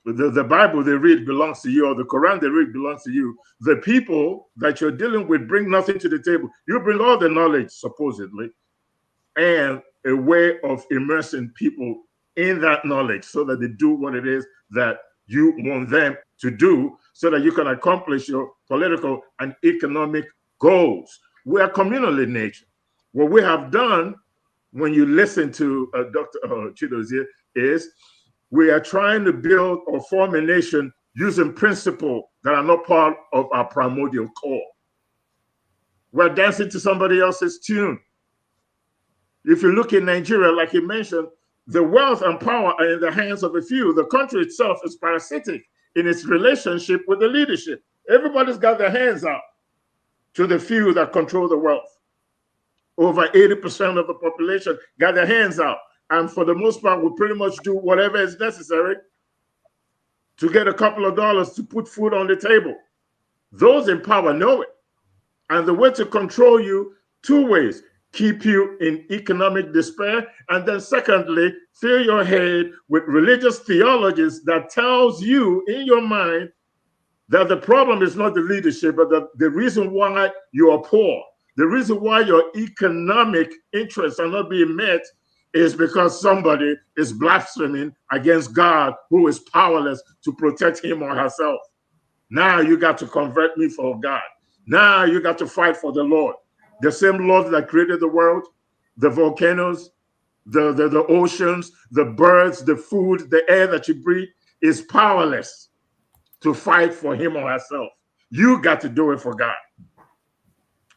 [SPEAKER 2] The Bible they read belongs to you, or the Quran they read belongs to you. The people that you're dealing with bring nothing to the table. You bring all the knowledge, supposedly, and a way of immersing people in that knowledge so that they do what it is that you want them to do, so that you can accomplish your political and economic goals. We are communal in nature. What we have done, when you listen to Dr. Chiedozie, is we are trying to build or form a nation using principles that are not part of our primordial core. We're dancing to somebody else's tune. If you look in Nigeria, like you mentioned, the wealth and power are in the hands of a few. The country itself is parasitic in its relationship with the leadership. Everybody's got their hands out to the few that control the wealth. Over 80% of the population got their hands out. And for the most part, we pretty much do whatever is necessary to get a couple of dollars to put food on the table. Those in power know it. And the way to control you, two ways: keep you in economic despair, and then secondly, fill your head with religious theologies that tells you in your mind that the problem is not the leadership, but the reason why you are poor, the reason why your economic interests are not being met is because somebody is blaspheming against God, who is powerless to protect him or herself. Now you got to convert me for God. Now you got to fight for the Lord. The same Lord that created the world, the volcanoes, the oceans, the birds, the food, the air that you breathe, is powerless to fight for him or herself. You got to do it for God.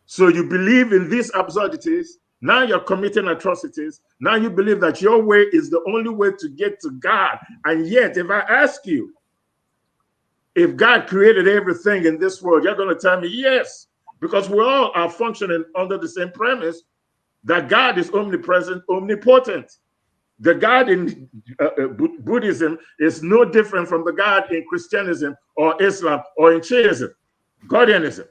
[SPEAKER 2] So you believe in these absurdities, Now you're committing atrocities. Now you believe that your way is the only way to get to God. And yet, if I ask you, if God created everything in this world, you're going to tell me yes, because we all are functioning under the same premise that God is omnipresent, omnipotent. The God in Buddhism is no different from the God in Christianism or Islam or in Chiism, Godianism.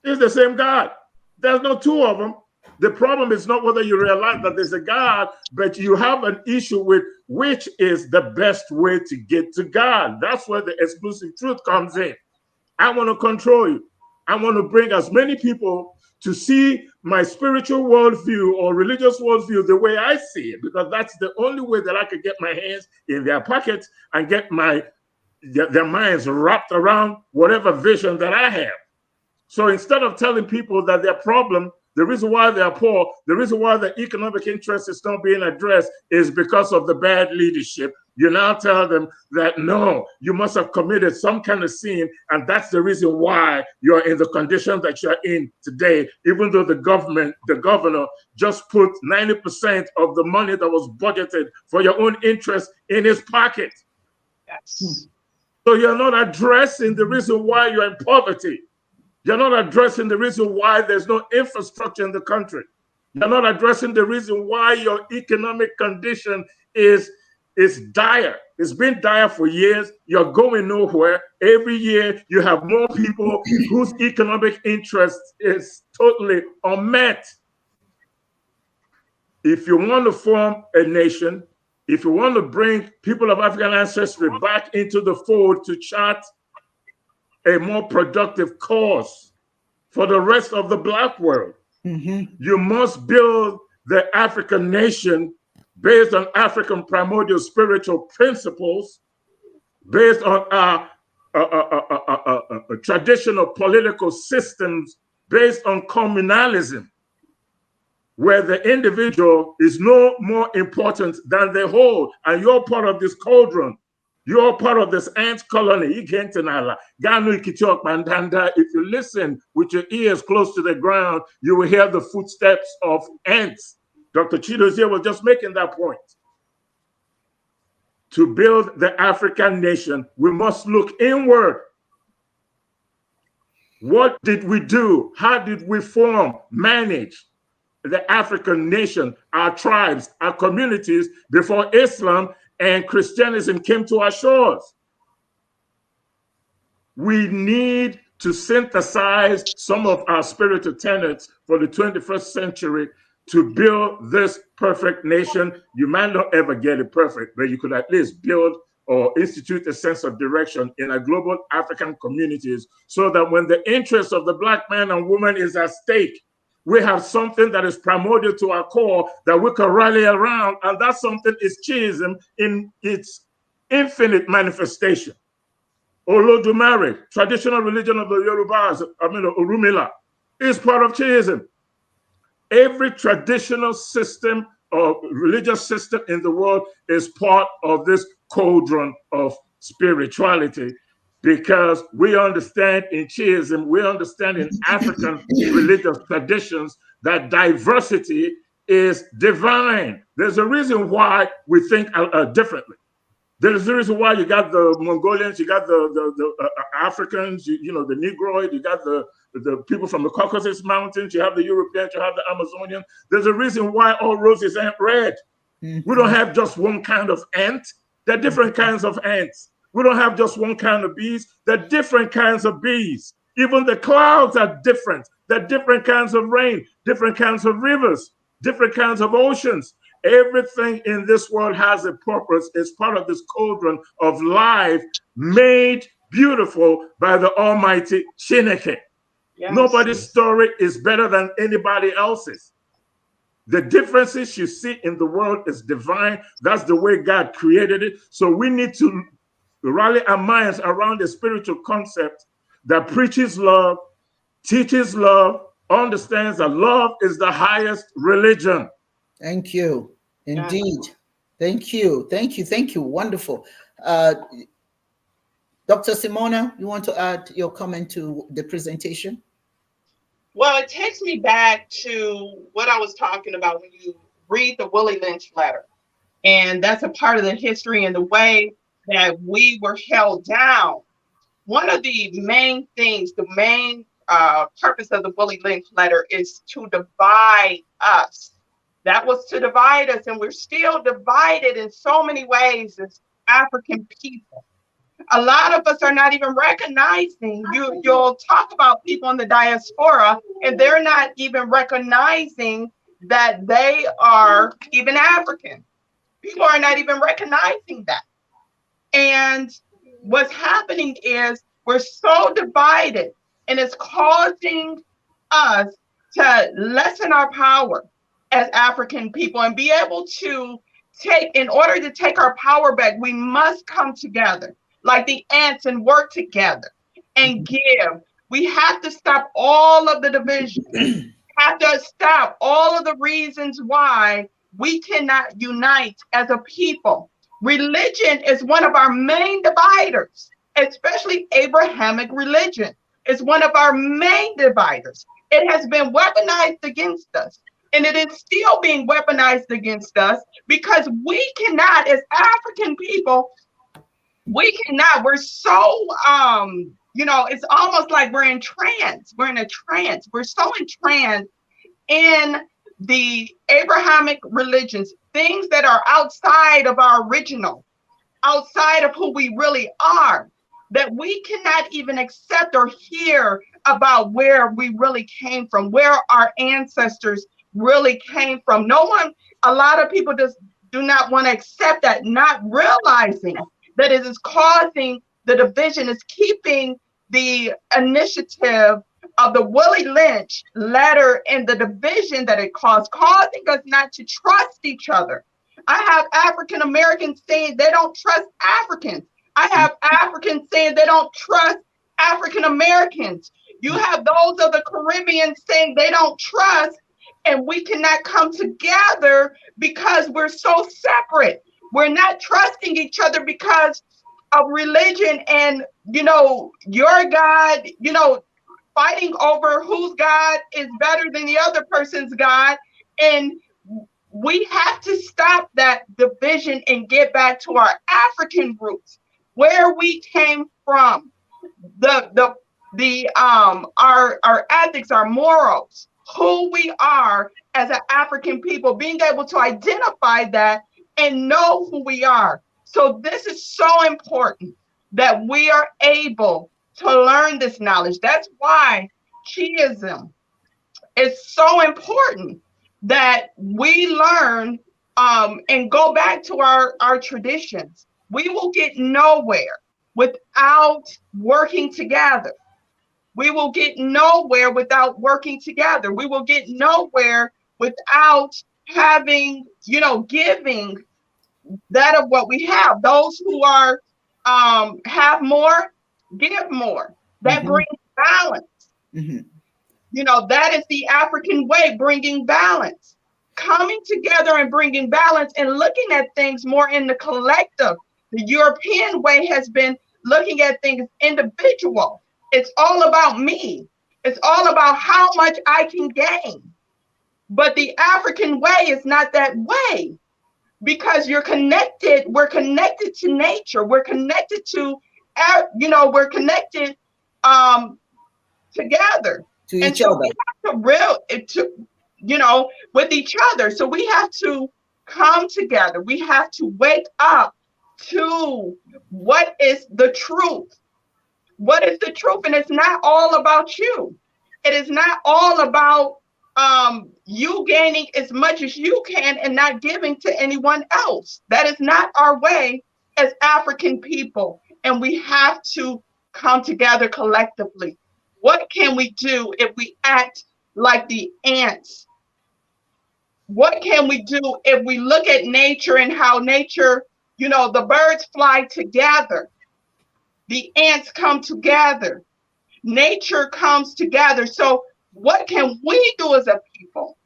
[SPEAKER 2] It's the same God. There's no two of them. The problem is not whether you realize that there's a God, but you have an issue with which is the best way to get to God. That's where the exclusive truth comes in. I want to control you. I want to bring as many people to see my spiritual worldview or religious worldview the way I see it, because that's the only way that I could get my hands in their pockets and get their minds wrapped around whatever vision that I have. So instead of telling people that their problem, the reason why they are poor, the reason why the economic interest is not being addressed is because of the bad leadership, you now tell them that, no, you must have committed some kind of sin, and that's the reason why you're in the condition that you're in today, even though the governor just put 90% of the money that was budgeted for your own interest in his pocket.
[SPEAKER 4] Yes.
[SPEAKER 2] So you're not addressing the reason why you're in poverty. You're not addressing the reason why there's no infrastructure in the country. You're not addressing the reason why your economic condition is dire. It's been dire for years. You're going nowhere. Every year you have more people whose economic interest is totally unmet. If you want to form a nation, if you want to bring people of African ancestry back into the fold to chart a more productive cause for the rest of the Black world, you must build the African nation based on African primordial spiritual principles, based on our traditional political systems, based on communalism, where the individual is no more important than the whole, and you're part of this cauldron. You're part of this ant colony. If you listen with your ears close to the ground, you will hear the footsteps of ants. Dr. Chiedozie was just making that point. To build the African nation, we must look inward. What did we do? How did we form, manage the African nation, our tribes, our communities before Islam and Christianism came to our shores? We need to synthesize some of our spiritual tenets for the 21st century to build this perfect nation. You might not ever get it perfect, but you could at least build or institute a sense of direction in our global African communities, so that when the interest of the Black man and woman is at stake, we have something that is primordial to our core that we can rally around, and that something is Chiism in its infinite manifestation. Olodumare, traditional religion of the Yorubas, Orumila, is part of Chiism. Every traditional system or religious system in the world is part of this cauldron of spirituality, because we understand in Chiism, we understand in African religious traditions that diversity is divine. There's a reason why we think differently. There's a reason why you got the Mongolians, you got the Africans, you know, the Negroid, you got the people from the Caucasus Mountains, you have the Europeans, you have the Amazonians. There's a reason why all roses ain't red. We don't have just one kind of ant. There are different kinds of ants. We don't have just one kind of bees. There are different kinds of bees. Even the clouds are different. There are different kinds of rain, different kinds of rivers, different kinds of oceans. Everything in this world has a purpose. It's part of this cauldron of life made beautiful by the Almighty Chineke. Yes. Nobody's story is better than anybody else's. The differences you see in the world is divine. That's the way God created it. So we need to rally our minds around a spiritual concept that preaches love, teaches love, understands that love is the highest religion.
[SPEAKER 1] Thank you. Indeed. Thank you. Thank you. Thank you. Wonderful. Dr. Symona, you want to add your comment to the presentation?
[SPEAKER 4] Well, it takes me back to what I was talking about when you read the Willie Lynch letter. And that's a part of the history and the way that we were held down. One of the main things, the main purpose of the Willie Lynch letter is to divide us. That was to divide us, and we're still divided in so many ways as African people. A lot of us are not even recognizing. You'll talk about people in the diaspora, and they're not even recognizing that they are even African. People are not even recognizing that. And what's happening is we're so divided, and it's causing us to lessen our power as African people and be able to in order to take our power back, we must come together like the ants and work together and give. We have to stop all of the division. We have to stop all of the reasons why we cannot unite as a people. Religion is one of our main dividers, especially Abrahamic religion is one of our main dividers. It has been weaponized against us, and it is still being weaponized against us because we cannot, as African people, we cannot. We're so, it's almost like we're in trance. We're in a trance. We're so entranced in the Abrahamic religions, things that are outside of our original, outside of who we really are, that we cannot even accept or hear about where we really came from, where our ancestors really came from. A lot of people just do not want to accept that, not realizing that it is causing the division, is keeping the initiative of the Willie Lynch letter and the division that it caused, causing us not to trust each other. I have African Americans saying they don't trust Africans. I have Africans saying they don't trust African Americans. You have those of the Caribbean saying they don't trust, and we cannot come together because we're so separate. We're not trusting each other because of religion and, your God, fighting over whose God is better than the other person's God. And we have to stop that division and get back to our African roots, where we came from, our ethics, our morals, who we are as an African people, being able to identify that and know who we are. So this is so important that we are able to learn this knowledge. That's why Chiism is so important, that we learn and go back to our traditions. We will get nowhere without working together. We will get nowhere without working together. We will get nowhere without having, giving that of what we have. Those who are have more, give more. That brings balance. That is the African way, bringing balance, coming together and bringing balance and looking at things more in the collective. The European way has been looking at things individual. It's all about me. It's all about how much I can gain. But the African way is not that way, because you're connected. We're connected to nature. We're connected to, we're connected together.
[SPEAKER 1] To each other.
[SPEAKER 4] We have to with each other. So we have to come together. We have to wake up to what is the truth. What is the truth? And it's not all about you. It is not all about you gaining as much as you can and not giving to anyone else. That is not our way as African people. And we have to come together collectively. What can we do if we act like the ants? What can we do if we look at nature and how nature, the birds fly together, the ants come together, nature comes together. So what can we do as a people?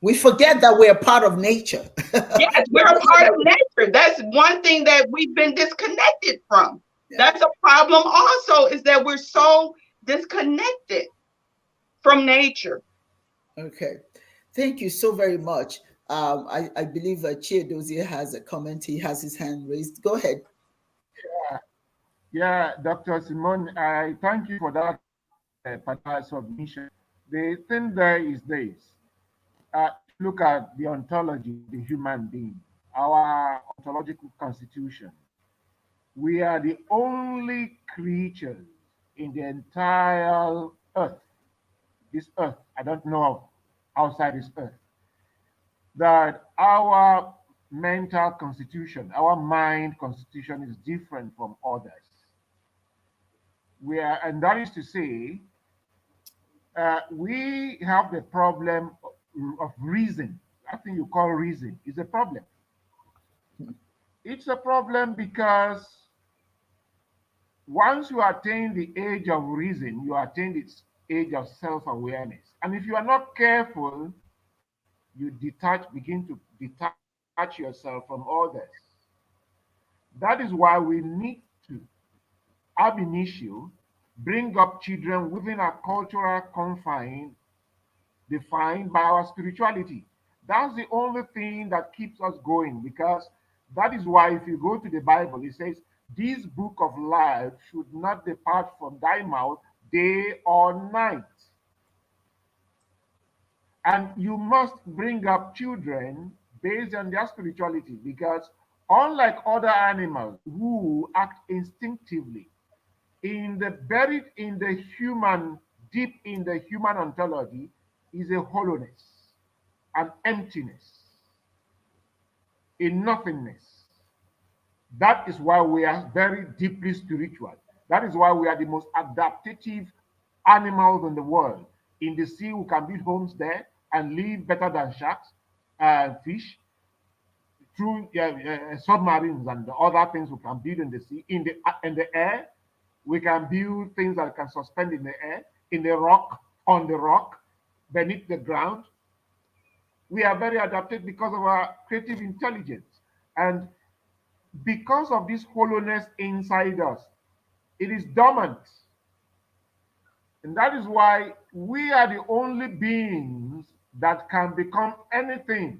[SPEAKER 1] We forget that we're a part of nature.
[SPEAKER 4] Yes, we're a part of nature. That's one thing that we've been disconnected from. Yeah. That's a problem also, is that we're so disconnected from nature.
[SPEAKER 1] Okay. Thank you so very much. I believe Chiedozie has a comment. He has his hand raised. Go ahead.
[SPEAKER 3] Yeah, Dr. Simon, I thank you for that particular submission. The thing there is this. If you look at the ontology of the human being, our ontological constitution, we are the only creatures in the entire earth, this earth, I don't know of outside this earth, that our mental constitution, our mind constitution is different from others. We are, and that is to say, we have the problem of reason. I think you call reason is a problem. It's a problem because once you attain the age of reason, you attain the age of self-awareness. And if you are not careful, you begin to detach yourself from others. That is why we need to, ab initio, bring up children within a cultural confine defined by our spirituality. That's the only thing that keeps us going, because that is why if you go to the Bible, it says, this book of life should not depart from thy mouth day or night. And you must bring up children based on their spirituality, because unlike other animals who act instinctively, buried in the human, deep in the human ontology, is a hollowness, an emptiness, a nothingness. That is why we are very deeply spiritual. That is why we are the most adaptive animals in the world. In the sea, we can build homes there and live better than sharks and fish. Through submarines and the other things we can build in the sea. In the air, we can build things that can suspend in the air, in the rock, on the rock, beneath the ground. We are very adapted because of our creative intelligence. And because of this hollowness inside us, it is dormant. And that is why we are the only beings that can become anything.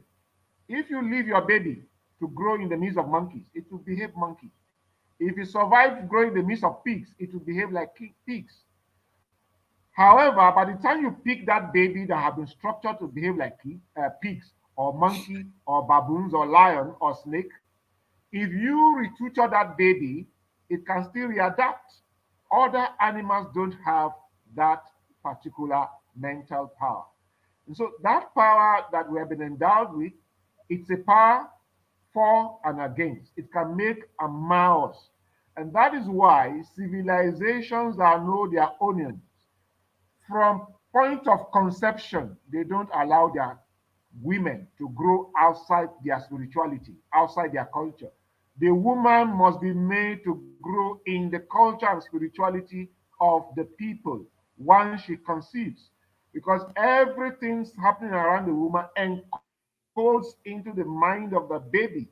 [SPEAKER 3] If you leave your baby to grow in the midst of monkeys, it will behave monkey. If you survive growing in the midst of pigs, it will behave like pigs. However, by the time you pick that baby that have been structured to behave like pigs or monkey or baboons or lion or snake, if you retutor that baby, it can still readapt. Other animals don't have that particular mental power. And so that power that we have been endowed with, it's a power for and against. It can make a mouse. And that is why civilizations that know their onions, from point of conception, they don't allow their women to grow outside their spirituality, outside their culture. The woman must be made to grow in the culture and spirituality of the people once she conceives, because everything's happening around the woman encodes into the mind of the baby.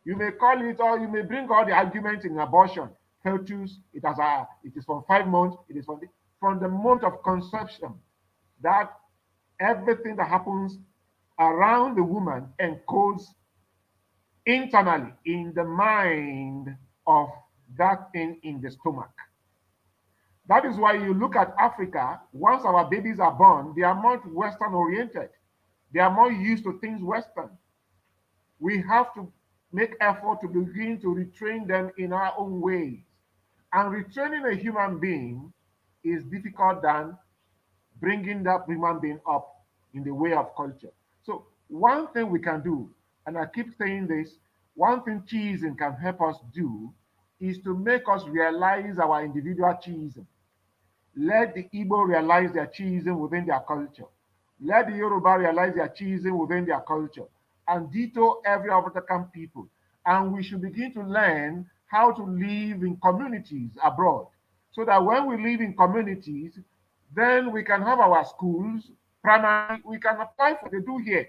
[SPEAKER 3] You may call it, or you may bring all the arguments in abortion. Fetus, it is from 5 months, it is from the month of conception, that everything that happens around the woman encodes internally in the mind of that thing in the stomach. That is why you look at Africa, once our babies are born, they are more Western oriented. They are more used to things Western. We have to make effort to begin to retrain them in our own ways. And retraining a human being is difficult than bringing that human being up in the way of culture. So one thing we can do, and I keep saying this, one thing Chiism can help us do is to make us realize our individual Chiism. Let the Igbo realize their Chiism within their culture. Let the Yoruba realize their Chiism within their culture. And ditto every African people. And we should begin to learn how to live in communities abroad, so that when we live in communities, then we can have our schools, primary, we can apply for, they do here.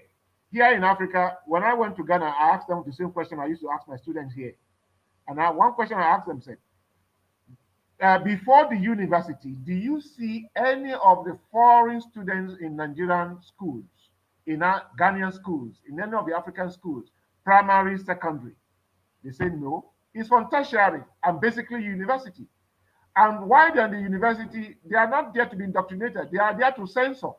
[SPEAKER 3] Here in Africa, when I went to Ghana, I asked them the same question I used to ask my students here. And one question I asked them said, before the university, do you see any of the foreign students in Nigerian schools, in our Ghanaian schools, in any of the African schools, primary, secondary? They say no. It's from tertiary and basically university. And while they're in the university, they are not there to be indoctrinated. They are there to censor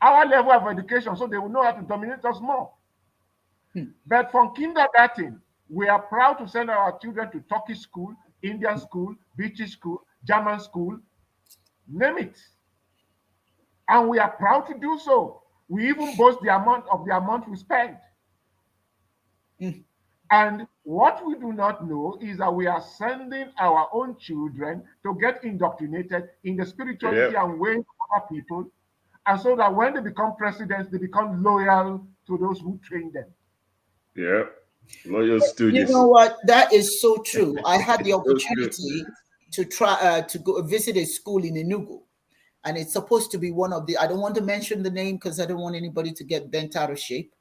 [SPEAKER 3] our level of education so they will know how to dominate us more. But from kindergarten, we are proud to send our children to Turkish school, Indian school, British school, German school, name it. And we are proud to do so. We even boast the amount we spend. And what we do not know is that we are sending our own children to get indoctrinated in the spirituality and ways of other people, and so that when they become presidents, they become loyal to those who train them.
[SPEAKER 2] Yeah, loyal students.
[SPEAKER 1] You know what? That is so true. I had the opportunity to try to go visit a school in Enugu, and it's supposed to be one of the. I don't want to mention the name because I don't want anybody to get bent out of shape.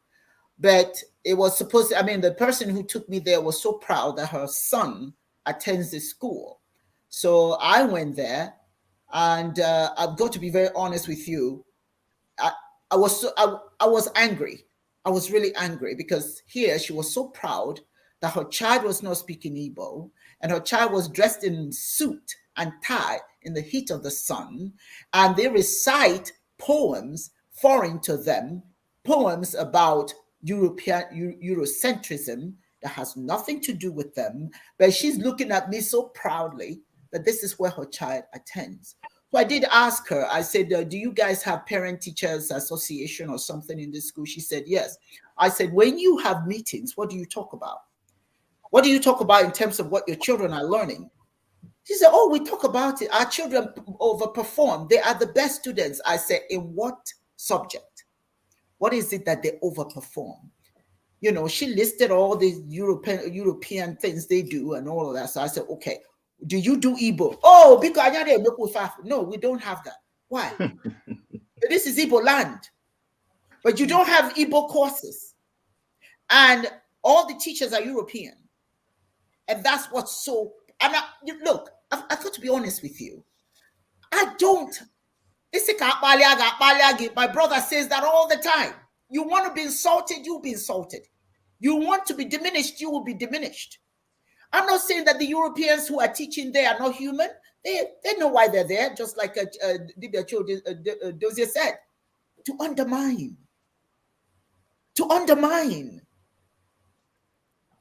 [SPEAKER 1] But it was supposed to, I mean, the person who took me there was so proud that her son attends the school. So I went there, and I've got to be very honest with you. I was angry. I was really angry because here she was so proud that her child was not speaking Igbo, and her child was dressed in suit and tie in the heat of the sun, and they recite poems foreign to them, poems about Eurocentrism that has nothing to do with them, but she's looking at me so proudly that this is where her child attends. So I did ask her, I said, do you guys have parent teachers association or something in this school? She said, yes. I said, when you have meetings, what do you talk about? What do you talk about in terms of what your children are learning? She said, oh, we talk about it. Our children overperform. They are the best students. I said, in what subject? What is it that they overperform? You know, she listed all these European things they do and all of that. So I said, okay, do you do Igbo? Oh, because no, we don't have that. Why? This is Igboland. But you don't have Igbo courses. And all the teachers are European. And that's what's so, and look, I've got to be honest with you. I don't. My brother says that all the time. You want to be insulted, you'll be insulted. You want to be diminished, you will be diminished. I'm not saying that the Europeans who are teaching there are not human. They know why they're there, just like Dibia Chiedozie said, to undermine. To undermine.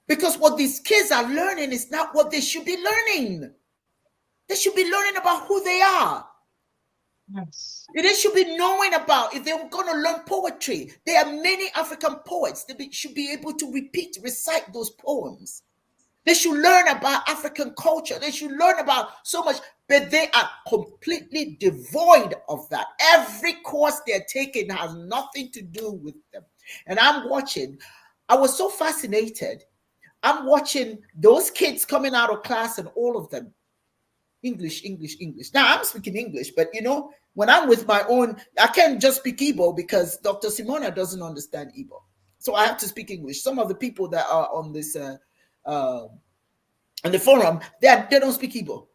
[SPEAKER 1] Because what these kids are learning is not what they should be learning. They should be learning about who they are.
[SPEAKER 4] Yes.
[SPEAKER 1] They should be knowing about, if they're going to learn poetry, there are many African poets. They should be able to recite those poems. They should learn about African culture. They should learn about so much, but they are completely devoid of that. Every course they're taking has nothing to do with them. And I'm watching. I was so fascinated. I'm watching those kids coming out of class and all of them. English. Now, I'm speaking English, but you know, when I'm with my own, I can't just speak Igbo because Dr. Symona doesn't understand Igbo. So I have to speak English. Some of the people that are on this on the forum, they don't speak Igbo.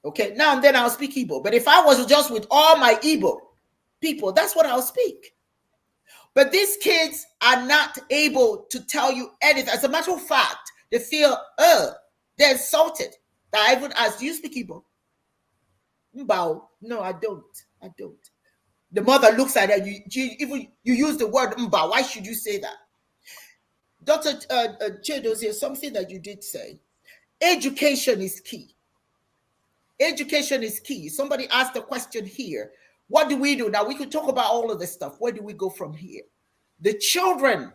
[SPEAKER 1] Okay, now and then I'll speak Igbo. But if I was just with all my Igbo people, that's what I'll speak. But these kids are not able to tell you anything. As a matter of fact, they feel, they're insulted. I even asked, do you speak Igbo? Mbao. No, I don't. The mother looks at her, you use the word Mbao. Why should you say that? Dr. Chiedozie, something that you did say. Education is key. Education is key. Somebody asked a question here. What do we do? Now, we could talk about all of this stuff. Where do we go from here? The children,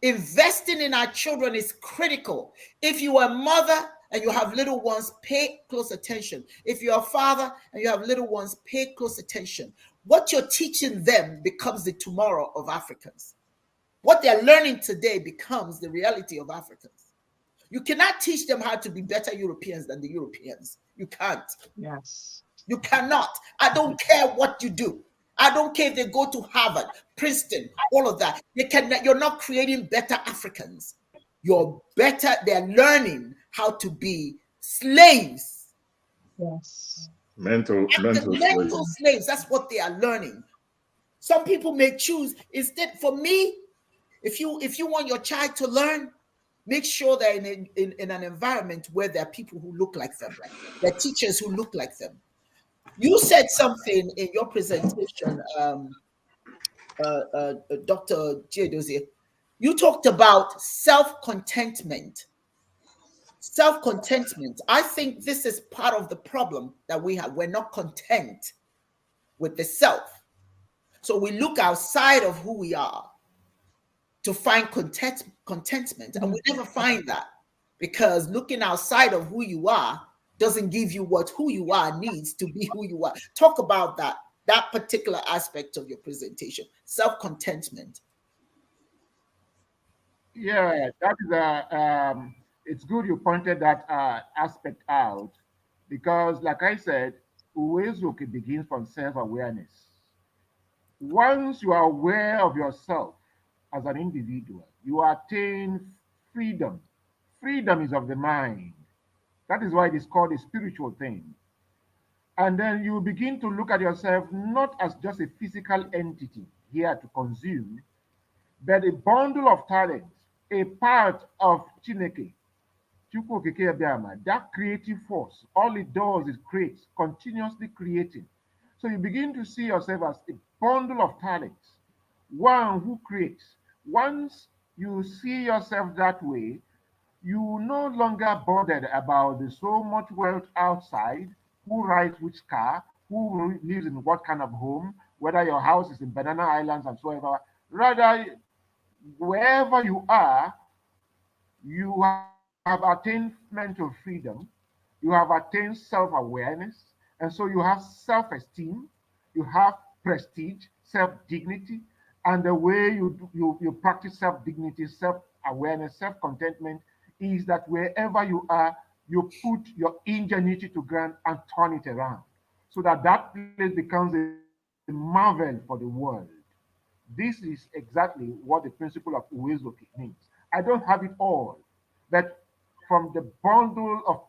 [SPEAKER 1] investing in our children is critical. If you are a mother and you have little ones, pay close attention. If you're a father and you have little ones, pay close attention. What you're teaching them becomes the tomorrow of Africans. What they're learning today becomes the reality of Africans. You cannot teach them how to be better Europeans than the Europeans. You can't.
[SPEAKER 4] Yes.
[SPEAKER 1] You cannot. I don't care what you do. I don't care if they go to Harvard, Princeton, all of that. You're not creating better Africans. They're learning how to be slaves
[SPEAKER 4] Yes.
[SPEAKER 2] Mental
[SPEAKER 1] Mental slaves, that's what they are learning. Some people may choose instead. For me, if you want your child to learn, make sure they're in an environment where there are people who look like them, there are teachers who look like them. You said something in your presentation, Dr. Chiedozie. You talked about self-contentment. Self-contentment. I think this is part of the problem that we have. We're not content with the self. So we look outside of who we are to find contentment, and we never find that, because looking outside of who you are doesn't give you what who you are needs to be who you are. Talk about that particular aspect of your presentation, self-contentment.
[SPEAKER 3] Yeah, that is it's good you pointed that aspect out, because, like I said, Uwaezuoke begins from self-awareness. Once you are aware of yourself as an individual, you attain freedom. Freedom is of the mind. That is why it is called a spiritual thing. And then you begin to look at yourself not as just a physical entity here to consume, but a bundle of talents, a part of Chineke, chukwu that creative force. All it does is create, continuously creating. So you begin to see yourself as a bundle of talents, one who creates. Once you see yourself that way, you no longer bothered about the so much wealth outside, who rides which car, who lives in what kind of home, whether your house is in Banana Islands and so on. Rather, wherever you are, you have attained mental freedom, you have attained self-awareness, and so you have self-esteem, you have prestige, self-dignity, and the way you practice self-dignity, self-awareness, self-contentment is that wherever you are, you put your ingenuity to ground and turn it around, so that that place becomes a marvel for the world. This is exactly what the principle of Uwaezuoke means. I don't have it all, but from the bundle of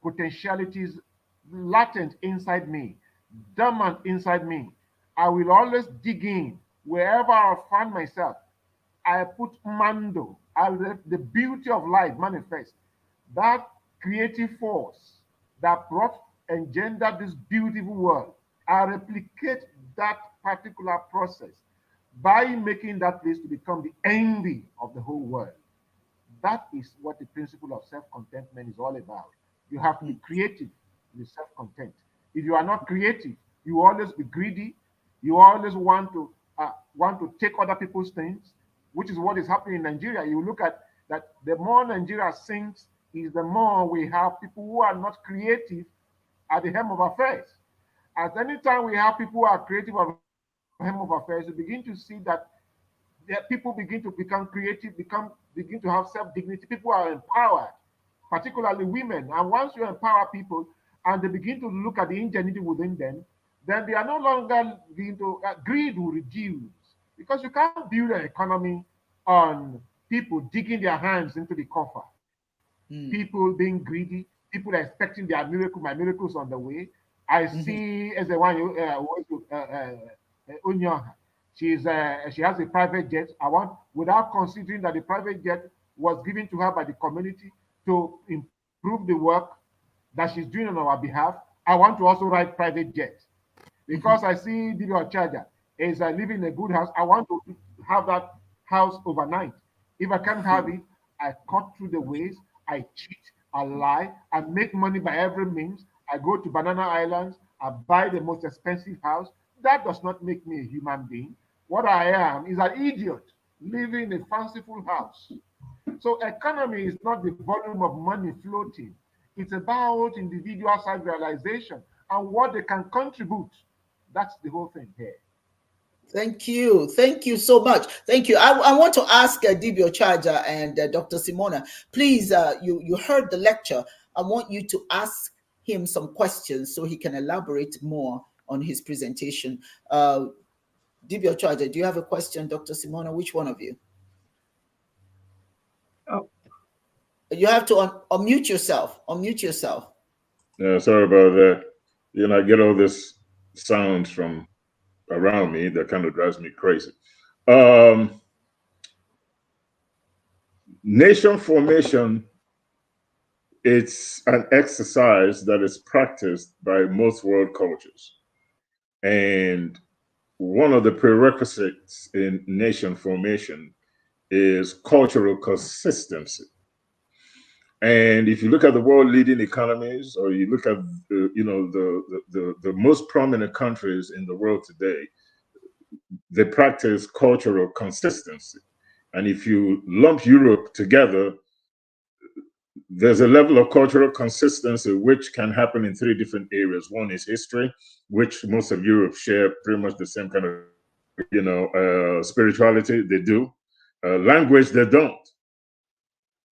[SPEAKER 3] potentialities latent inside me, dormant inside me, I will always dig in wherever I find myself. I put mando, I let the beauty of life manifest. That creative force that brought engendered this beautiful world. I replicate that particular process by making that place to become the envy of the whole world. That is what the principle of self-contentment is all about. You have to be creative to be self-content. If you are not creative, you will always be greedy. You always want to take other people's things, which is what is happening in Nigeria. You look at that, the more Nigeria sinks, is the more we have people who are not creative at the helm of affairs. At any time we have people who are creative at the helm of affairs, you begin to see that people begin to become creative, begin to have self-dignity. People are empowered, particularly women. And once you empower people and they begin to look at the ingenuity within them, then they are no longer going to greed will reduce, because you can't build an economy on people digging their hands into the coffer, people being greedy, people expecting their miracle, my miracles on the way. I see as the one Onyioha. She has a private jet. I want, without considering that the private jet was given to her by the community to improve the work that she's doing on our behalf. I want to also ride private jet, because I see Dibia Ochuaja is living in a good house. I want to have that house overnight. If I can't have it, I cut through the ways. I cheat, I lie, I make money by every means. I go to Banana Islands, I buy the most expensive house. That does not make me a human being. What I am is an idiot living in a fanciful house. So economy is not the volume of money floating. It's about individual self-realization and what they can contribute. That's the whole thing here.
[SPEAKER 1] Thank you. Thank you so much. Thank you. I want to ask Dibia Ochuaja and Dr. Symona, please, you heard the lecture. I want you to ask him some questions so he can elaborate more on his presentation. Dibia Ochuaja, do you have a question? Dr. Symona, which one of you?
[SPEAKER 4] Oh.
[SPEAKER 1] You have to unmute yourself. Unmute yourself.
[SPEAKER 2] Yeah, sorry about that. You know, I get all this sounds from around me that kind of drives me crazy. Nation formation, it's an exercise that is practiced by most world cultures. And one of the prerequisites in nation formation is cultural consistency. And if you look at the world leading economies, or you look at the most prominent countries in the world today, they practice cultural consistency. And if you lump Europe together, there's a level of cultural consistency which can happen in three different areas. One is history, which most of Europe share pretty much the same kind of, spirituality they do. Language, they don't.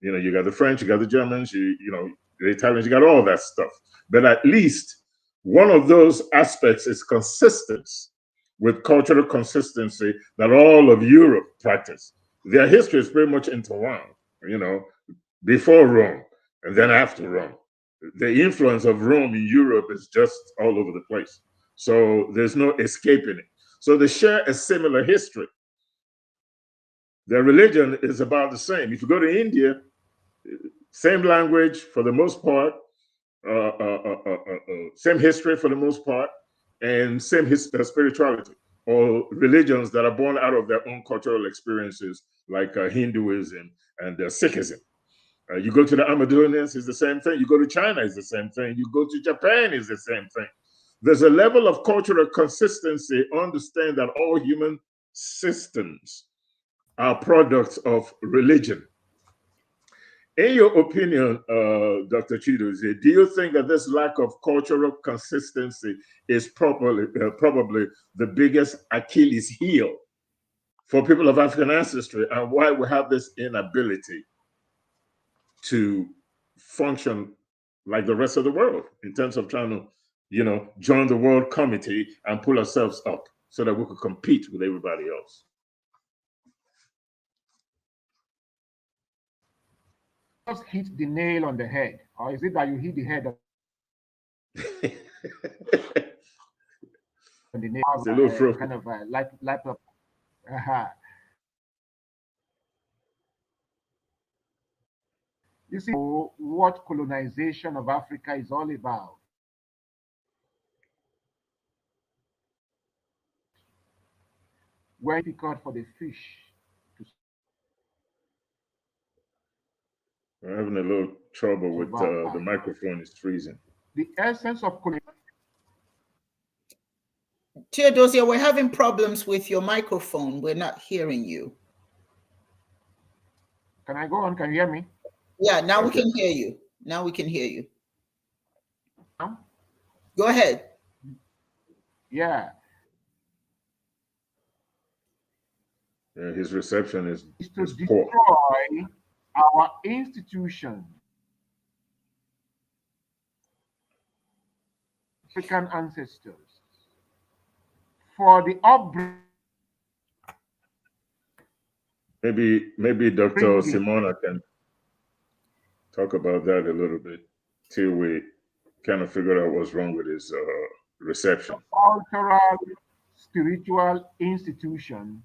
[SPEAKER 2] You know, you got the French, you got the Germans, the Italians, you got all that stuff. But at least one of those aspects is consistence with cultural consistency that all of Europe practice. Their history is pretty much intertwined, before Rome and then after Rome. The influence of Rome in Europe is just all over the place. So there's no escaping it. So they share a similar history. Their religion is about the same. If you go to India, same language for the most part, same history for the most part, and same spirituality, or religions that are born out of their own cultural experiences, like Hinduism and Sikhism. You go to the Amazonians, it's the same thing. You go to China, it's the same thing. You go to Japan, it's the same thing. There's a level of cultural consistency. Understand that all human systems are products of religion. In your opinion, Dr. Chiedozie, do you think that this lack of cultural consistency is probably the biggest Achilles heel for people of African ancestry, and why we have this inability to function like the rest of the world in terms of trying to, join the World Committee and pull ourselves up so that we could compete with everybody else?
[SPEAKER 3] Just hit the nail on the head, or is it that you hit the head on the nail?
[SPEAKER 2] It's a little
[SPEAKER 3] kind of light up. You see what colonization of Africa is all about. Where difficult for the fish to.
[SPEAKER 2] We're having a little trouble with the microphone is freezing.
[SPEAKER 3] The essence of colonization.
[SPEAKER 1] Chiedozie, we're having problems with your microphone. We're not hearing you.
[SPEAKER 3] Can I go on? Can you hear me?
[SPEAKER 1] Yeah, now we can hear you. Now we can hear you.
[SPEAKER 3] Now?
[SPEAKER 1] Go ahead.
[SPEAKER 3] Yeah.
[SPEAKER 2] Yeah, his reception is
[SPEAKER 3] to
[SPEAKER 2] is
[SPEAKER 3] destroy
[SPEAKER 2] poor.
[SPEAKER 3] Our institutions. African ancestors for the upbringing.
[SPEAKER 2] Maybe Dr. Symona can talk about that a little bit till we kind of figure out what's wrong with his reception.
[SPEAKER 3] Cultural, spiritual institution.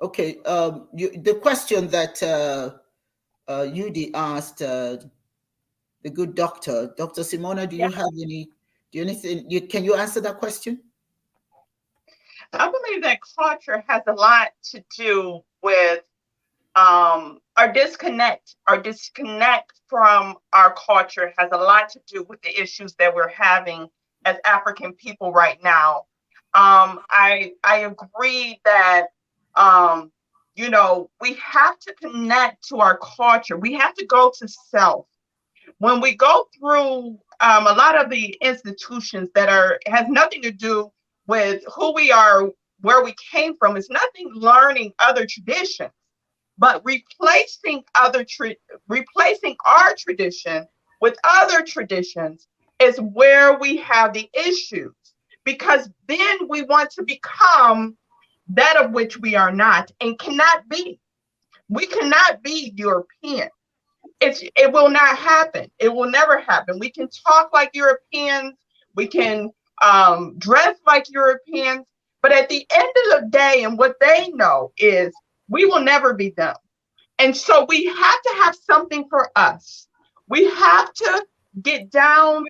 [SPEAKER 1] Okay, the question that Udee asked the good doctor, Dr. Symona, do you have can you answer that question?
[SPEAKER 4] I believe that culture has a lot to do with our disconnect from our culture has a lot to do with the issues that we're having as African people right now. I agree that we have to connect to our culture. We have to go to self. When we go through a lot of the institutions that has nothing to do with who we are, where we came from, it's nothing learning other traditions, but replacing our tradition with other traditions is where we have the issues, because then we want to become that of which we are not and cannot be. We cannot be European. it will not happen. It will never happen. We can talk like Europeans, we can dress like Europeans, but at the end of the day, and what they know is we will never be them. And so we have to have something for us. We have to get down,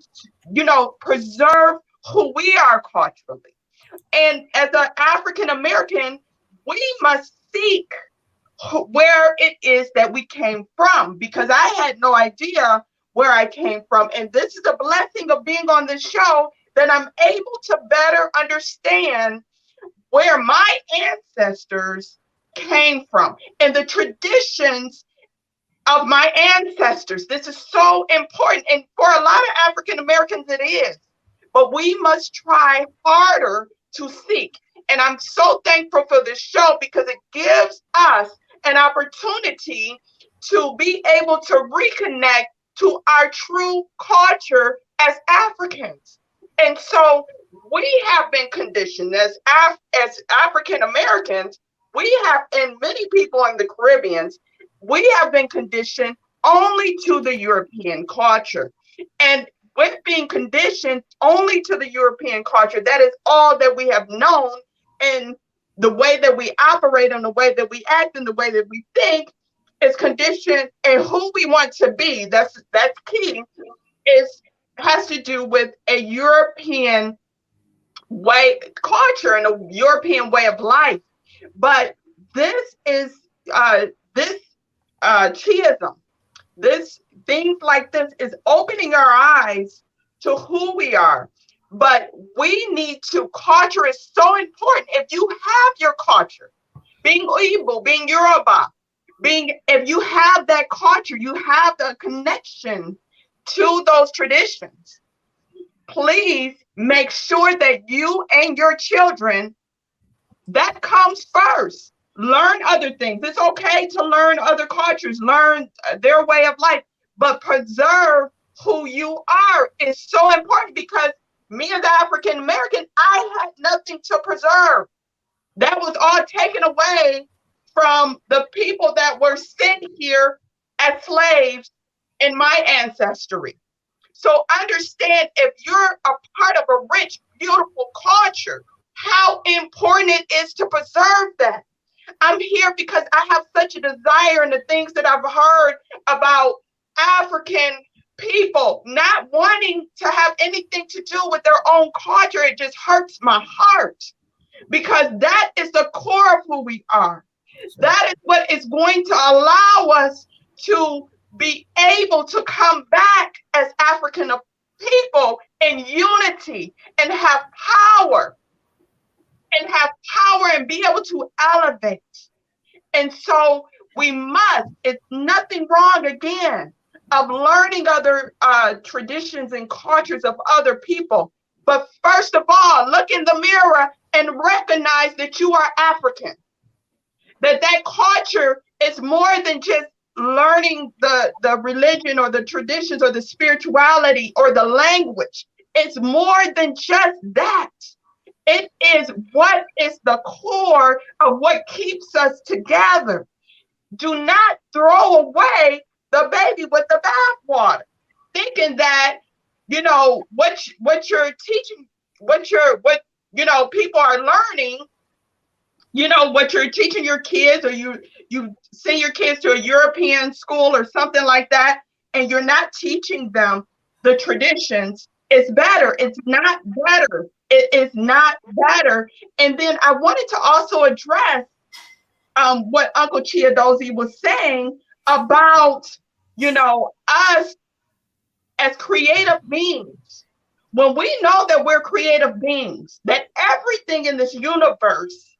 [SPEAKER 4] preserve who we are culturally. And as an African American, we must seek where it is that we came from, because I had no idea where I came from. And this is a blessing of being on this show, that I'm able to better understand where my ancestors came from and the traditions of my ancestors. This is so important. And for a lot of African Americans, it is. But we must try harder to seek. And I'm so thankful for this show, because it gives us an opportunity to be able to reconnect to our true culture as Africans. And so we have been conditioned as African Americans. We have, and many people in the Caribbean, we have been conditioned only to the European culture. And with being conditioned only to the European culture, that is all that we have known. And the way that we operate and the way that we act and the way that we think is conditioned, and who we want to be, that's key, has to do with a European way, culture, and a European way of life. But this is Chiism. This things like this is opening our eyes to who we are. But we need to, culture is so important. If you have your culture, being Igbo, being Yoruba, if you have that culture, you have the connection to those traditions, please make sure that you and your children, that comes first. Learn other things. It's okay to learn other cultures, learn their way of life, but preserve who you are is so important, because me as African American, I had nothing to preserve. That was all taken away from the people that were sent here as slaves in my ancestry. So understand, if you're a part of a rich, beautiful culture, how important it is to preserve that. I'm here because I have such a desire, and the things that I've heard about African people not wanting to have anything to do with their own culture, it just hurts my heart, because that is the core of who we are. That is what is going to allow us to be able to come back as African people in unity and have power and be able to elevate. And so we must, it's nothing wrong, again, of learning other traditions and cultures of other people. But first of all, look in the mirror and recognize that you are African. That culture is more than just learning the religion or the traditions or the spirituality or the language. It's more than just that. It is what is the core of what keeps us together. Do not throw away the baby with the bathwater, thinking that, what you're teaching, what people are learning, what you're teaching your kids, or you send your kids to a European school or something like that, and you're not teaching them the traditions, it's better. It's not better. It is not better. And then I wanted to also address what Uncle Chiedozie was saying about, us as creative beings. When we know that we're creative beings, that everything in this universe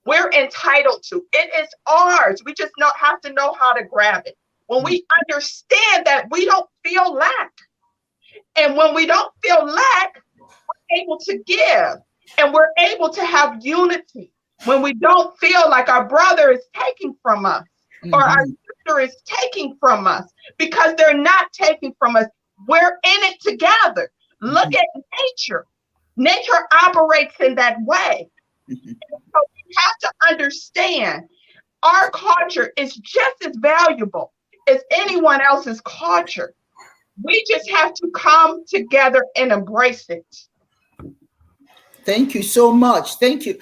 [SPEAKER 4] we're entitled to, it is ours. We just have to know how to grab it. When we understand that we don't feel lack, and when we don't feel lack, we're able to give, and we're able to have unity. When we don't feel like our brother is taking from us, or our sister is taking from us, because they're not taking from us. We're in it together. Look at nature. Nature operates in that way. So we have to understand our culture is just as valuable as anyone else's culture. We just have to come together and embrace it.
[SPEAKER 1] Thank you so much. Thank you.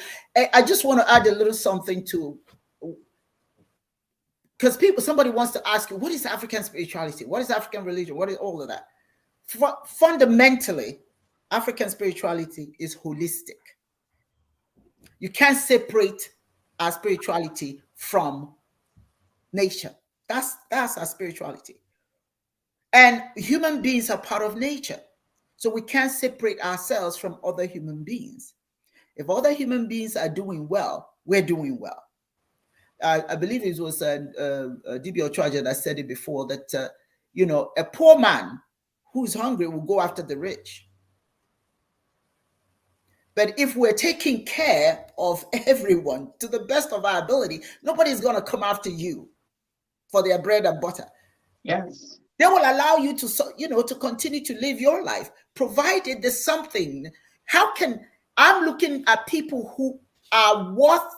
[SPEAKER 1] I just want to add a little something to, because somebody wants to ask you, what is African spirituality? What is African religion? What is all of that? Fundamentally, African spirituality is holistic. You can't separate our spirituality from nature. That's our spirituality. And human beings are part of nature. So we can't separate ourselves from other human beings. If other human beings are doing well, we're doing well. I believe it was Dibia Ochuaja that said it before, that a poor man who's hungry will go after the rich. But if we're taking care of everyone to the best of our ability, nobody's going to come after you for their bread and butter.
[SPEAKER 4] Yes.
[SPEAKER 1] They will allow you to, to continue to live your life, provided there's something. I'm looking at people who are worth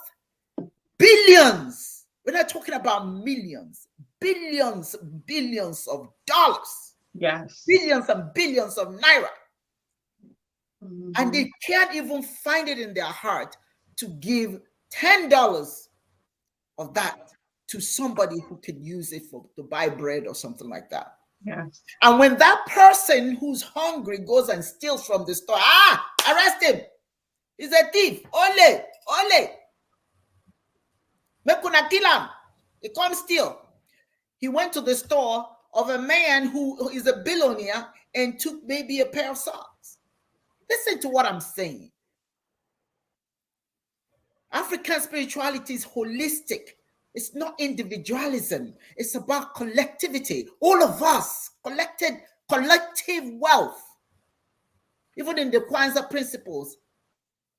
[SPEAKER 1] billions. We're not talking about millions, billions of dollars.
[SPEAKER 4] Yes.
[SPEAKER 1] Billions and billions of naira.
[SPEAKER 4] Mm-hmm.
[SPEAKER 1] And they can't even find it in their heart to give $10 of that to somebody who can use it to buy bread or something like that.
[SPEAKER 4] Yes.
[SPEAKER 1] And when that person who's hungry goes and steals from the store, arrest him. He's a thief. Ole. Make una kill him. He come steal. He went to the store of a man who is a billionaire and took maybe a pair of socks. Listen to what I'm saying. African spirituality is holistic. It's not individualism. It's about collectivity. All of us, collective wealth. Even in the Kwanzaa principles,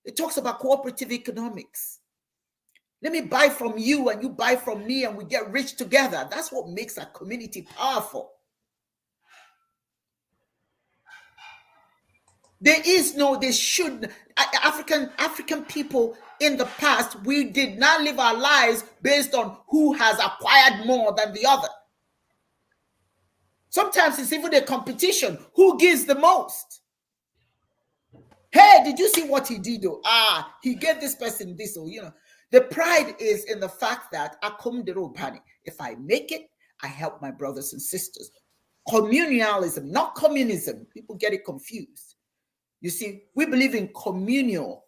[SPEAKER 1] it talks about cooperative economics. Let me buy from you and you buy from me and we get rich together. That's what makes our community powerful. African people in the past, we did not live our lives based on who has acquired more than the other. Sometimes it's even a competition. Who gives the most? Hey, did you see what he did? He gave this person this. The pride is in the fact that if I make it, I help my brothers and sisters. Communalism, not communism. People get it confused. You see, we believe in communal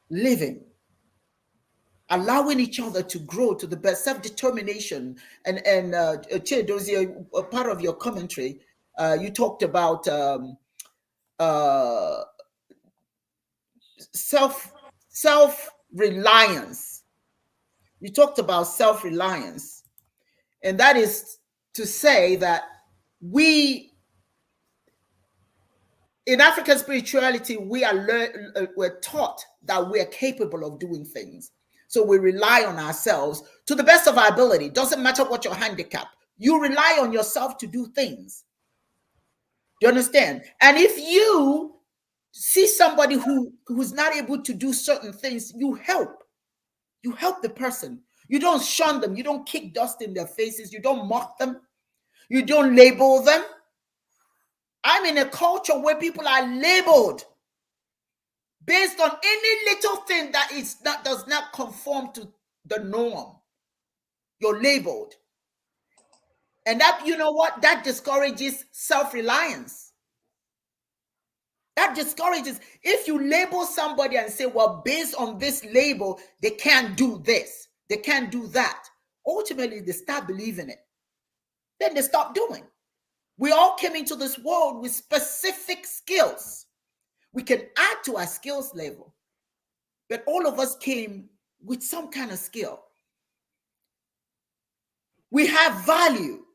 [SPEAKER 1] living, allowing each other to grow to the best, self-determination. And Chiedozie, a part of your commentary, you talked about self-reliance. You talked about self-reliance. And that is to say that in African spirituality, we're taught that we are capable of doing things. So we rely on ourselves to the best of our ability. Doesn't matter what your handicap. You rely on yourself to do things. Do you understand? And if you see somebody who's not able to do certain things, you help. You help the person. You don't shun them. You don't kick dust in their faces. You don't mock them. You don't label them. I'm in a culture where people are labeled based on any little thing that does not conform to the norm. You're labeled. And that, you know what? That discourages self-reliance. That discourages. If you label somebody and say, well, based on this label, they can't do this, they can't do that. Ultimately, they start believing it. Then they stop doing. We all came into this world with specific skills. We can add to our skills level, but all of us came with some kind of skill. We have value.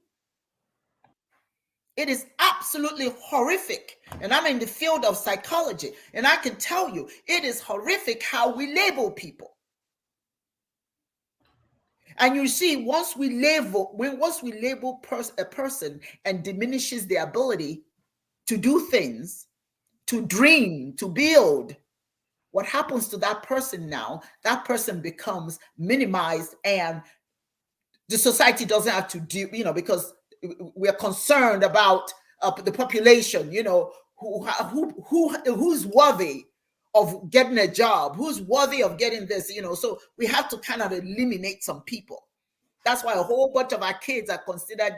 [SPEAKER 1] It is absolutely horrific. And I'm in the field of psychology, and I can tell you, it is horrific how we label people. And you see, once we label a person and diminishes their ability to do things, to dream, to build, what happens to that person now? That person becomes minimized and the society doesn't have to do, because we are concerned about the population, who's worthy of getting a job, who's worthy of getting this, so we have to kind of eliminate some people. That's why a whole bunch of our kids are considered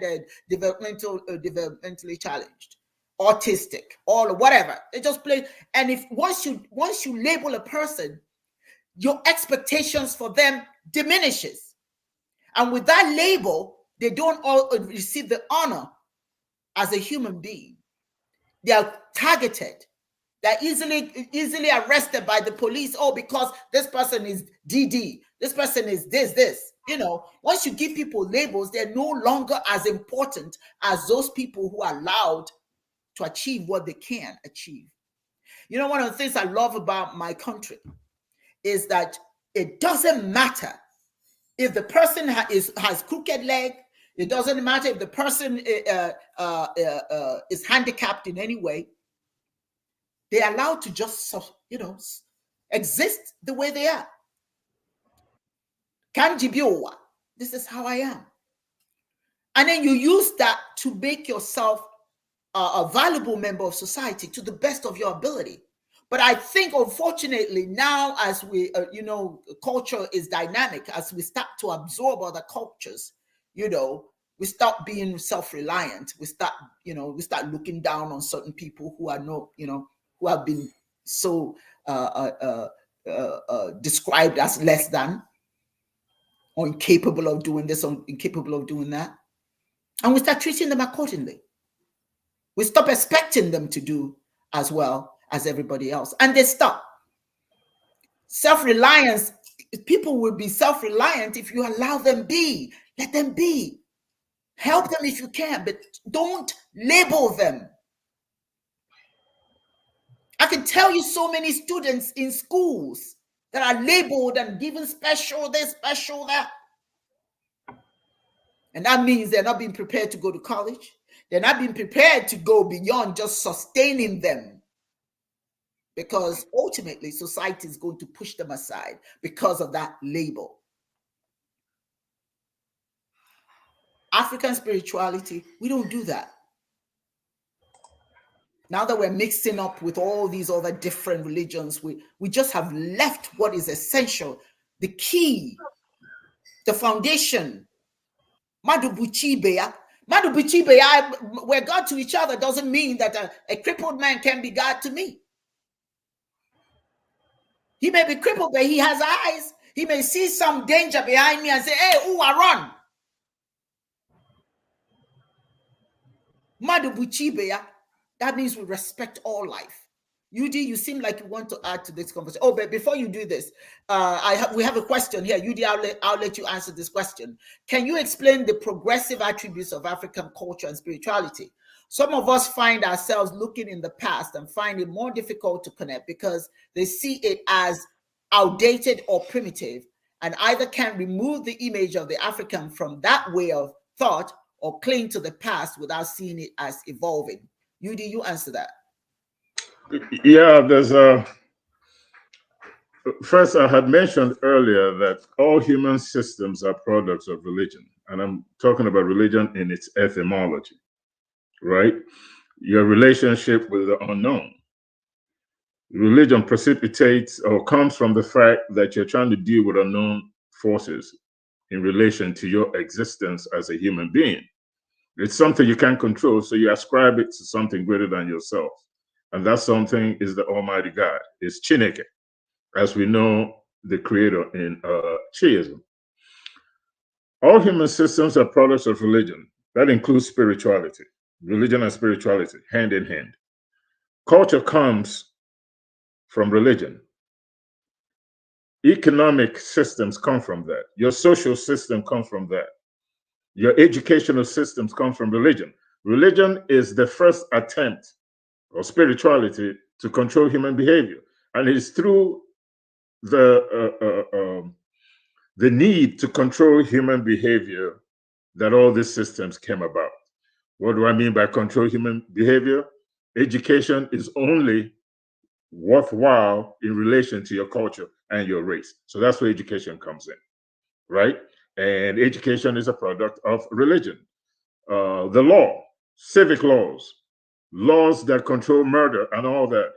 [SPEAKER 1] developmentally challenged, autistic, or whatever. They just play. And if once you label a person, your expectations for them diminishes. And with that label, they don't all receive the honor as a human being. They are targeted. They're easily arrested by the police. Oh, because this person is DD. This person is this. Once you give people labels, they're no longer as important as those people who are allowed to achieve what they can achieve. One of the things I love about my country is that it doesn't matter if the person has crooked leg. It doesn't matter if the person is handicapped in any way. They're allowed to just, exist the way they are. Kanjibiowa, this is how I am. And then you use that to make yourself a valuable member of society to the best of your ability. But I think, unfortunately, now as we, culture is dynamic, as we start to absorb other cultures, we start being self-reliant. We start looking down on certain people who are who have been so described as less than, or incapable of doing this, or incapable of doing that. And we start treating them accordingly. We stop expecting them to do as well as everybody else. And they stop. Self-reliance, people will be self-reliant if you allow them be. Let them be. Help them if you can, but don't label them. I can tell you so many students in schools that are labeled and given special this, special that. And that means they're not being prepared to go to college. They're not being prepared to go beyond just sustaining them. Because ultimately, society is going to push them aside because of that label. African spirituality, we don't do that. Now that we're mixing up with all these other different religions, we just have left what is essential, the key, the foundation. Madubuchibeya. We're God to each other doesn't mean that a crippled man can be God to me. He may be crippled, but he has eyes. He may see some danger behind me and say, hey, Uwa, run. Madubuchibeya. That means we respect all life. Ud, you seem like you want to add to this conversation. Oh, but before you do this, we have a question here. Ud, I'll let you answer this question. Can you explain the progressive attributes of African culture and spirituality? Some of us find ourselves looking in the past and find it more difficult to connect because they see it as outdated or primitive, and either can remove the image of the African from that way of thought or cling to the past without seeing it as evolving. Ud, you answer that.
[SPEAKER 2] Yeah, there's first, I had mentioned earlier that all human systems are products of religion. And I'm talking about religion in its etymology, right? Your relationship with the unknown. Religion precipitates or comes from the fact that you're trying to deal with unknown forces in relation to your existence as a human being. It's something you can't control, so you ascribe it to something greater than yourself. And that something is the Almighty God. It's Chineke, as we know the creator in Chiism. All human systems are products of religion. That includes spirituality. Religion and spirituality, hand in hand. Culture comes from religion. Economic systems come from that. Your social system comes from that. Your educational systems come from religion. Religion is the first attempt, or spirituality, to control human behavior. And it is through the need to control human behavior that all these systems came about. What do I mean by control human behavior? Education is only worthwhile in relation to your culture and your race. So that's where education comes in, right? And education is a product of religion. The law, civic laws, laws that control murder and all that.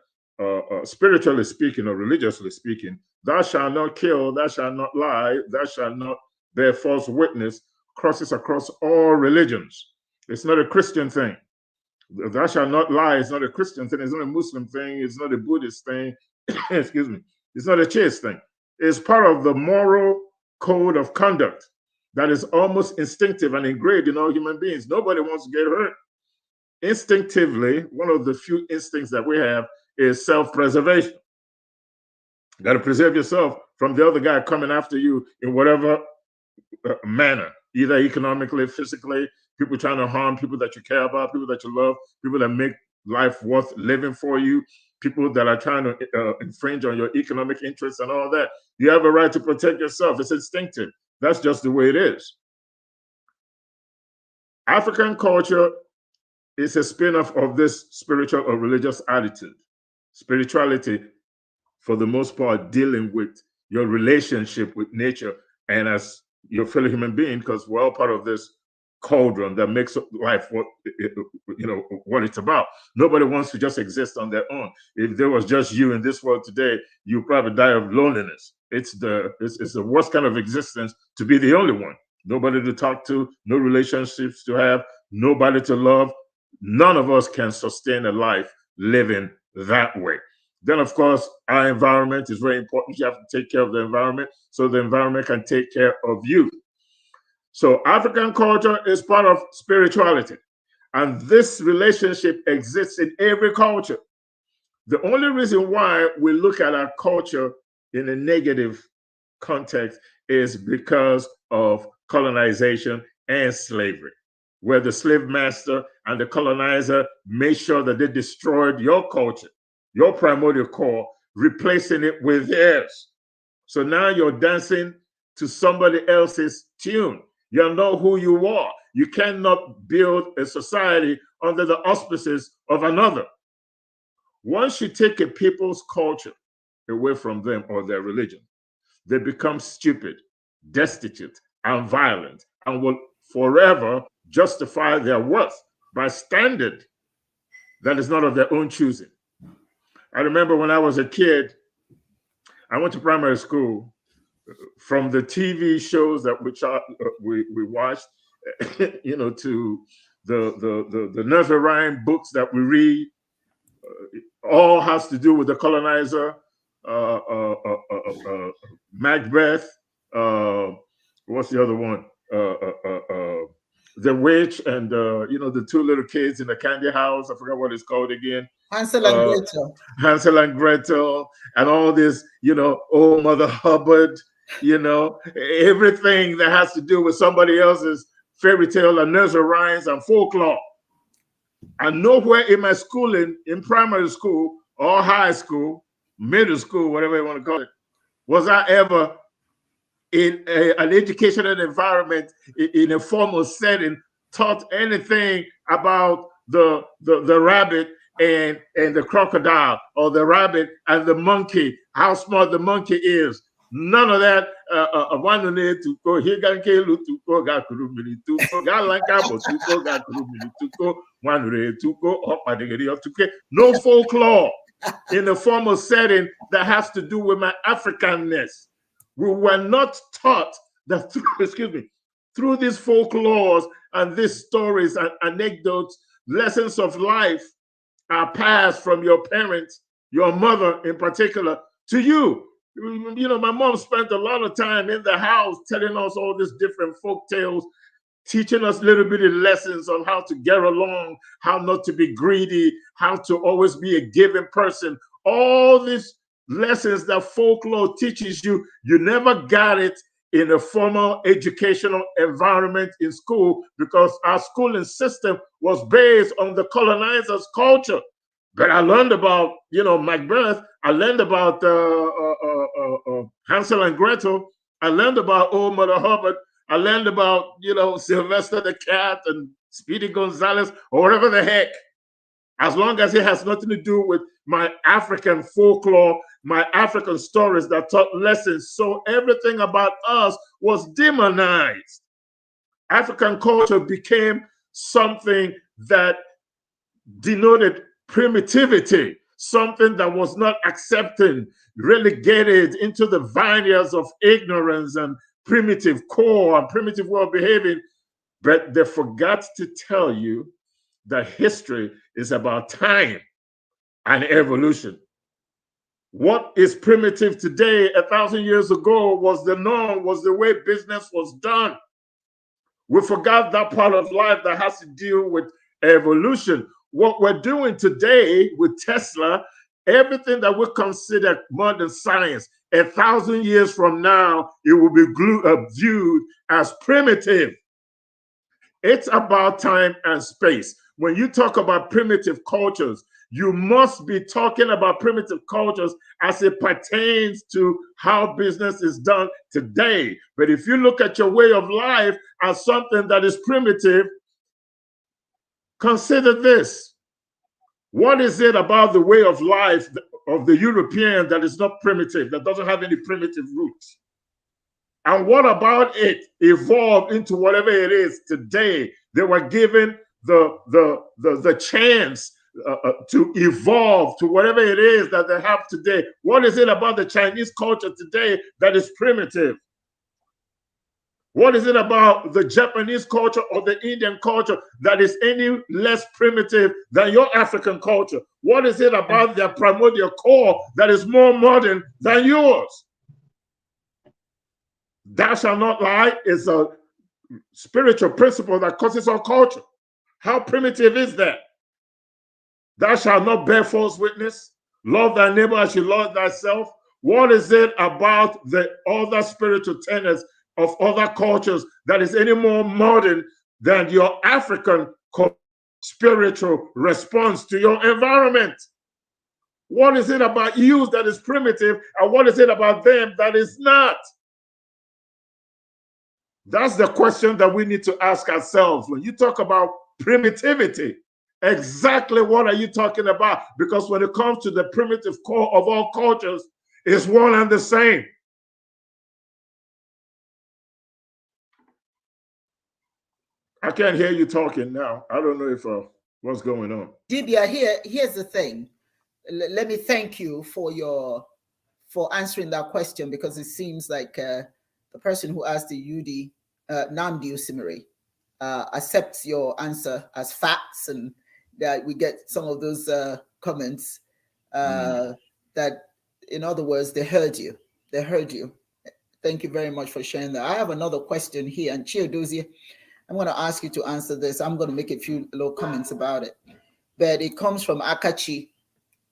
[SPEAKER 2] Spiritually speaking or religiously speaking, thou shalt not kill, thou shalt not lie, thou shalt not bear false witness, crosses across all religions. It's not a Christian thing. Thou shalt not lie is not a Christian thing. It's not a Muslim thing. It's not a Buddhist thing. Excuse me. It's not a Chiist thing. It's part of the moral code of conduct that is almost instinctive and engraved in all human beings. Nobody wants to get hurt. Instinctively, one of the few instincts that we have is self-preservation. You got to preserve yourself from the other guy coming after you in whatever manner, either economically, physically, people trying to harm people that you care about, people that you love, people that make life worth living for you, people that are trying to infringe on your economic interests and all that. You have a right to protect yourself. It's instinctive. That's just the way it is. African culture is a spin-off of this spiritual or religious attitude. Spirituality, for the most part, dealing with your relationship with nature and as your fellow human being, because we're all part of this cauldron that makes life what it's about. Nobody wants to just exist on their own. If there was just you in this world today, you probably die of loneliness. It's the worst kind of existence to be the only one. Nobody to talk to, no relationships to have, nobody to love. None of us can sustain a life living that way. Then, of course, our environment is very important. You have to take care of the environment so the environment can take care of you. So African culture is part of spirituality. And this relationship exists in every culture. The only reason why we look at our culture in a negative context is because of colonization and slavery, where the slave master and the colonizer made sure that they destroyed your culture, your primordial core, replacing it with theirs. So now you're dancing to somebody else's tune. You know who you are. You cannot build a society under the auspices of another. Once you take a people's culture away from them or their religion, they become stupid, destitute, and violent, and will forever justify their worth by standard that is not of their own choosing. I remember when I was a kid, I went to primary school. From the TV shows that we watched, to the nursery rhyme books that we read, all has to do with the colonizer, Macbeth. What's the other one? The witch and the two little kids in the candy house. I forgot what it's called again.
[SPEAKER 1] Hansel and Gretel.
[SPEAKER 2] Hansel and Gretel, and all this, old Mother Hubbard. Everything that has to do with somebody else's fairy tale and nursery rhymes and folklore. And nowhere in my schooling, in primary school or high school, middle school, whatever you want to call it, was I ever in an educational environment, in a formal setting, taught anything about the rabbit and the crocodile, or the rabbit and the monkey, how smart the monkey is. None of that. No folklore in a formal setting that has to do with my Africanness. We were not taught that through these folklores and these stories and anecdotes, lessons of life are passed from your parents, your mother in particular, to you. My mom spent a lot of time in the house telling us all these different folk tales, teaching us little bitty lessons on how to get along, how not to be greedy, how to always be a giving person. All these lessons that folklore teaches you, you never got it in a formal educational environment in school, because our schooling system was based on the colonizer's culture. But I learned about, Macbeth. I learned about Hansel and Gretel. I learned about old Mother Hubbard. I learned about, Sylvester the Cat and Speedy Gonzales, or whatever the heck. As long as it has nothing to do with my African folklore, my African stories that taught lessons. So everything about us was demonized. African culture became something that denoted primitivity, something that was not accepted, relegated into the vineyards of ignorance and primitive core and primitive way of behaving. But they forgot to tell you that history is about time and evolution. What is primitive today, 1,000 years ago, was the norm, was the way business was done. We forgot that part of life that has to deal with evolution. What we're doing today with Tesla, everything that we consider modern science, 1,000 years from now, it will be viewed as primitive. It's about time and space. When you talk about primitive cultures, you must be talking about primitive cultures as it pertains to how business is done today. But if you look at your way of life as something that is primitive, consider this. What is it about the way of life of the European that is not primitive, that doesn't have any primitive roots? And what about it evolved into whatever it is today? They were given the chance to evolve to whatever it is that they have today. What is it about the Chinese culture today that is primitive? What is it about the Japanese culture or the Indian culture that is any less primitive than your African culture? What is it about their primordial core that is more modern than yours? Thou shalt not lie is a spiritual principle that causes our culture. How primitive is that? Thou shalt not bear false witness. Love thy neighbor as you love thyself. What is it about the other spiritual tenets of other cultures that is any more modern than your African spiritual response to your environment? What is it about you that is primitive, and what is it about them that is not? That's the question that we need to ask ourselves. When you talk about primitivity, exactly what are you talking about? Because when it comes to the primitive core of all cultures, it's one and the same. I can't hear you talking now. I don't know if what's going on.
[SPEAKER 1] Dibia, here's the thing. Let me thank you for answering that question, because it seems like the person who asked the UD, Namdi Osimiri, accepts your answer as facts, and that we get some of those comments that, in other words, they heard you. They heard you. Thank you very much for sharing that. I have another question here, and Chiedozie, I'm going to ask you to answer this. I'm going to make a few little comments about it, but it comes from Akachi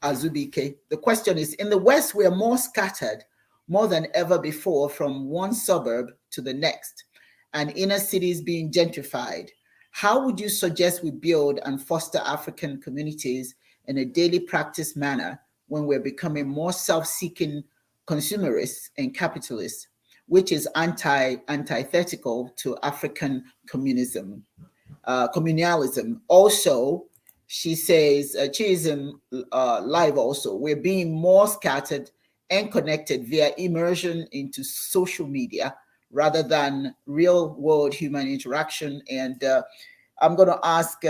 [SPEAKER 1] Azubike. The question is, in the West, we are more scattered more than ever before from one suburb to the next, and inner cities being gentrified. How would you suggest we build and foster African communities in a daily practice manner when we're becoming more self-seeking consumerists and capitalists, which is antithetical to African communalism? Also, she says, Chiism Live also, we're being more scattered and connected via immersion into social media rather than real world human interaction. And I'm going to ask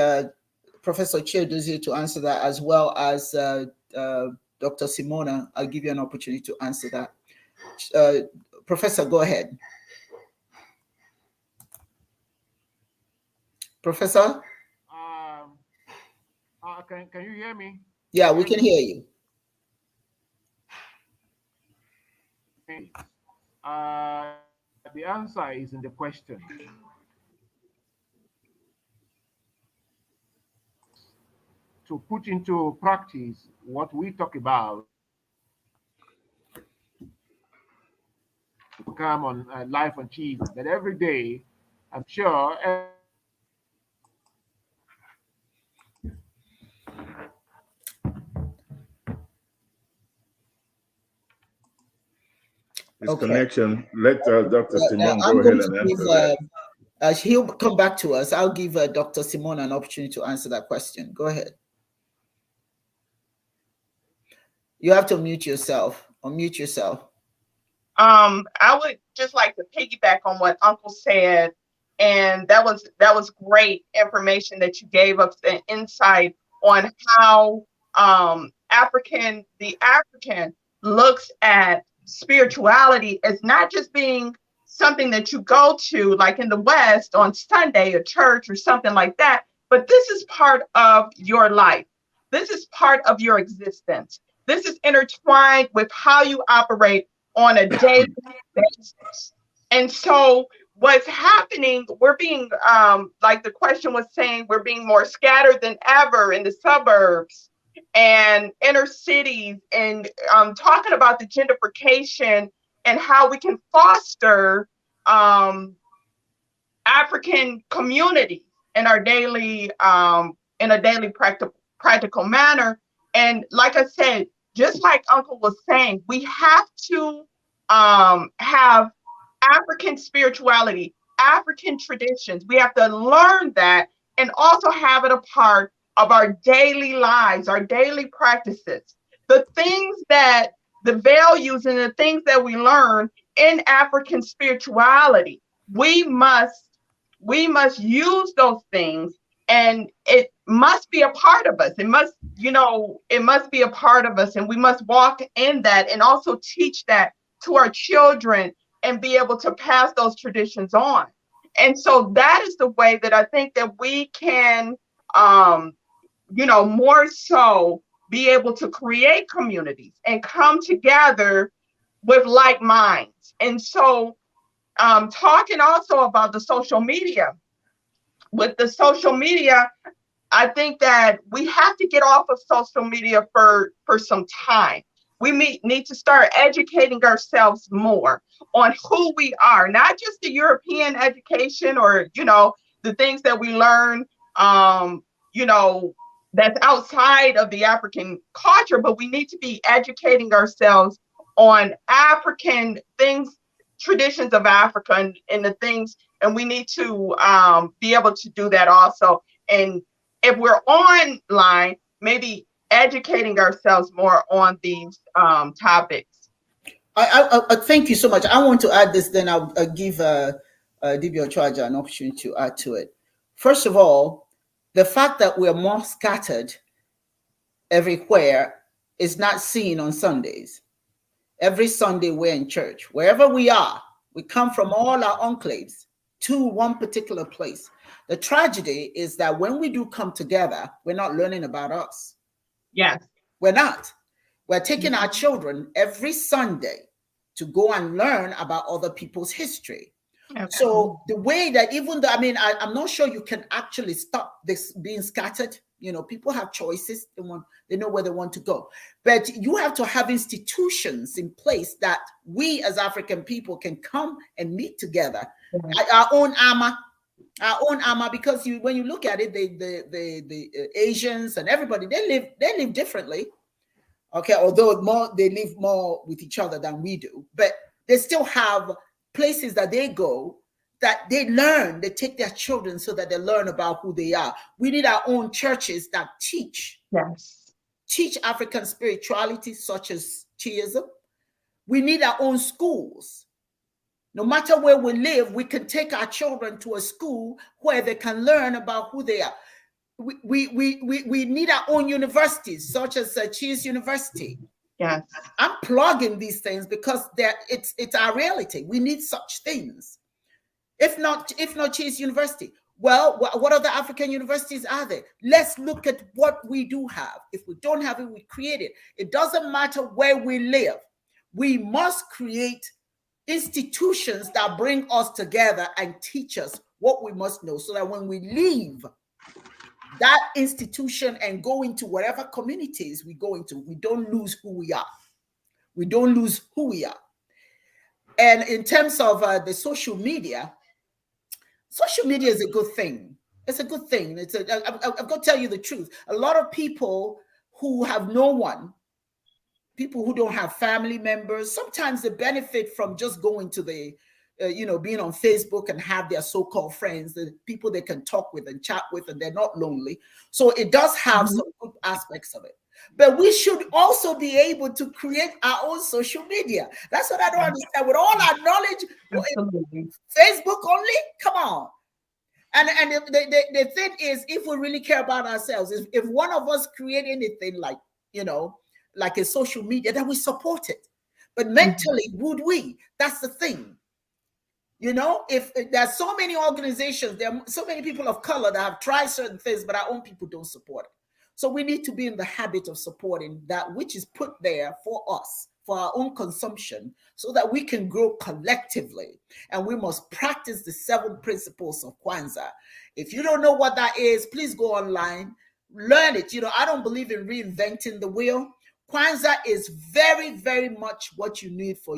[SPEAKER 1] Professor Chiedozie to answer that, as well as Dr. Symona. I'll give you an opportunity to answer that. Professor, go ahead. Professor?
[SPEAKER 3] Can you hear me?
[SPEAKER 1] Yeah, we can hear you.
[SPEAKER 3] The answer is in the question. To put into practice what we talk about, come on live on Chiism, that every day, I'm sure.
[SPEAKER 2] His connection. Let Dr. Symona go ahead and answer that.
[SPEAKER 1] He'll come back to us. I'll give Dr. Symona an opportunity to answer that question. Go ahead. You have to mute yourself. Unmute yourself.
[SPEAKER 4] I would just like to piggyback on what Uncle said, and that was great information that you gave us, an insight on how the African looks at spirituality as not just being something that you go to like in the West on Sunday, a church or something like that, but this is part of your life. This is part of your existence. This is intertwined with how you operate on a daily basis. And so what's happening, we're being, like the question was saying, we're being more scattered than ever in the suburbs and inner cities, and talking about the gentrification and how we can foster African communities in our daily, in a daily practical manner. And like I said, just like Uncle was saying, we have to have African spirituality, African traditions. We have to learn that and also have it a part of our daily lives, our daily practices. The things that, the values and the things that we learn in African spirituality, we must use those things, and it must be a part of us. It must, it must be a part of us, and we must walk in that and also teach that to our children and be able to pass those traditions on. And so that is the way that I think that we can, more so be able to create communities and come together with like minds. And so talking also about the social media, with the social media, I think that we have to get off of social media for some time. We need to start educating ourselves more on who we are, not just the European education or, the things that we learn, that's outside of the African culture, but we need to be educating ourselves on African things, traditions of Africa and the things, and we need to be able to do that also. And if we're online, maybe educating ourselves more on these topics.
[SPEAKER 1] I thank you so much. I want to add this, then I'll give Dibia Ochuaja an opportunity to add to it. First of all, the fact that we're more scattered everywhere is not seen on Sundays. Every Sunday we're in church. Wherever we are, we come from all our enclaves to one particular place. The tragedy is that when we do come together, we're not learning about us.
[SPEAKER 4] Yes.
[SPEAKER 1] We're not. We're taking our children every Sunday to go and learn about other people's history. Okay. So the way that, even though, I'm not sure you can actually stop this being scattered. People have choices. They know where they want to go. But you have to have institutions in place that we as African people can come and meet together. Mm-hmm. Our own armor, because when you look at it, the Asians and everybody, they live differently. Okay, although they live more with each other than we do, but they still have places that they go that they learn. They take their children so that they learn about who they are. We need our own churches that teach African spirituality, such as Chiism. We need our own schools. No matter where we live, we can take our children to a school where they can learn about who they are. We need our own universities, such as Chiism University.
[SPEAKER 4] Yes,
[SPEAKER 1] I'm plugging these things because it's our reality. We need such things. If not Chiism University, well, what other African universities are there? Let's look at what we do have. If we don't have it, we create it. It doesn't matter where we live. We must create institutions that bring us together and teach us what we must know, so that when we leave that institution and go into whatever communities we go into, we don't lose who we are. We don't lose who we are. And in terms of the social media is a good thing. It's a good thing. I've got to tell you the truth. A lot of people who have no one, people who don't have family members, sometimes they benefit from just going to the being on Facebook and have their so-called friends, the people they can talk with and chat with, and they're not lonely. So it does have some good aspects of it. But we should also be able to create our own social media. That's what I don't understand. With all our knowledge, Facebook only? Come on. And the thing is, if we really care about ourselves, if one of us create anything like, like a social media, then we support it. But mentally, would we? That's the thing. If there's so many organizations, there are so many people of color that have tried certain things, but our own people don't support it. So we need to be in the habit of supporting that which is put there for us, for our own consumption, so that we can grow collectively. And we must practice the 7 principles of Kwanzaa. If you don't know what that is, please go online, learn it. I don't believe in reinventing the wheel. Kwanzaa is very, very much what you need for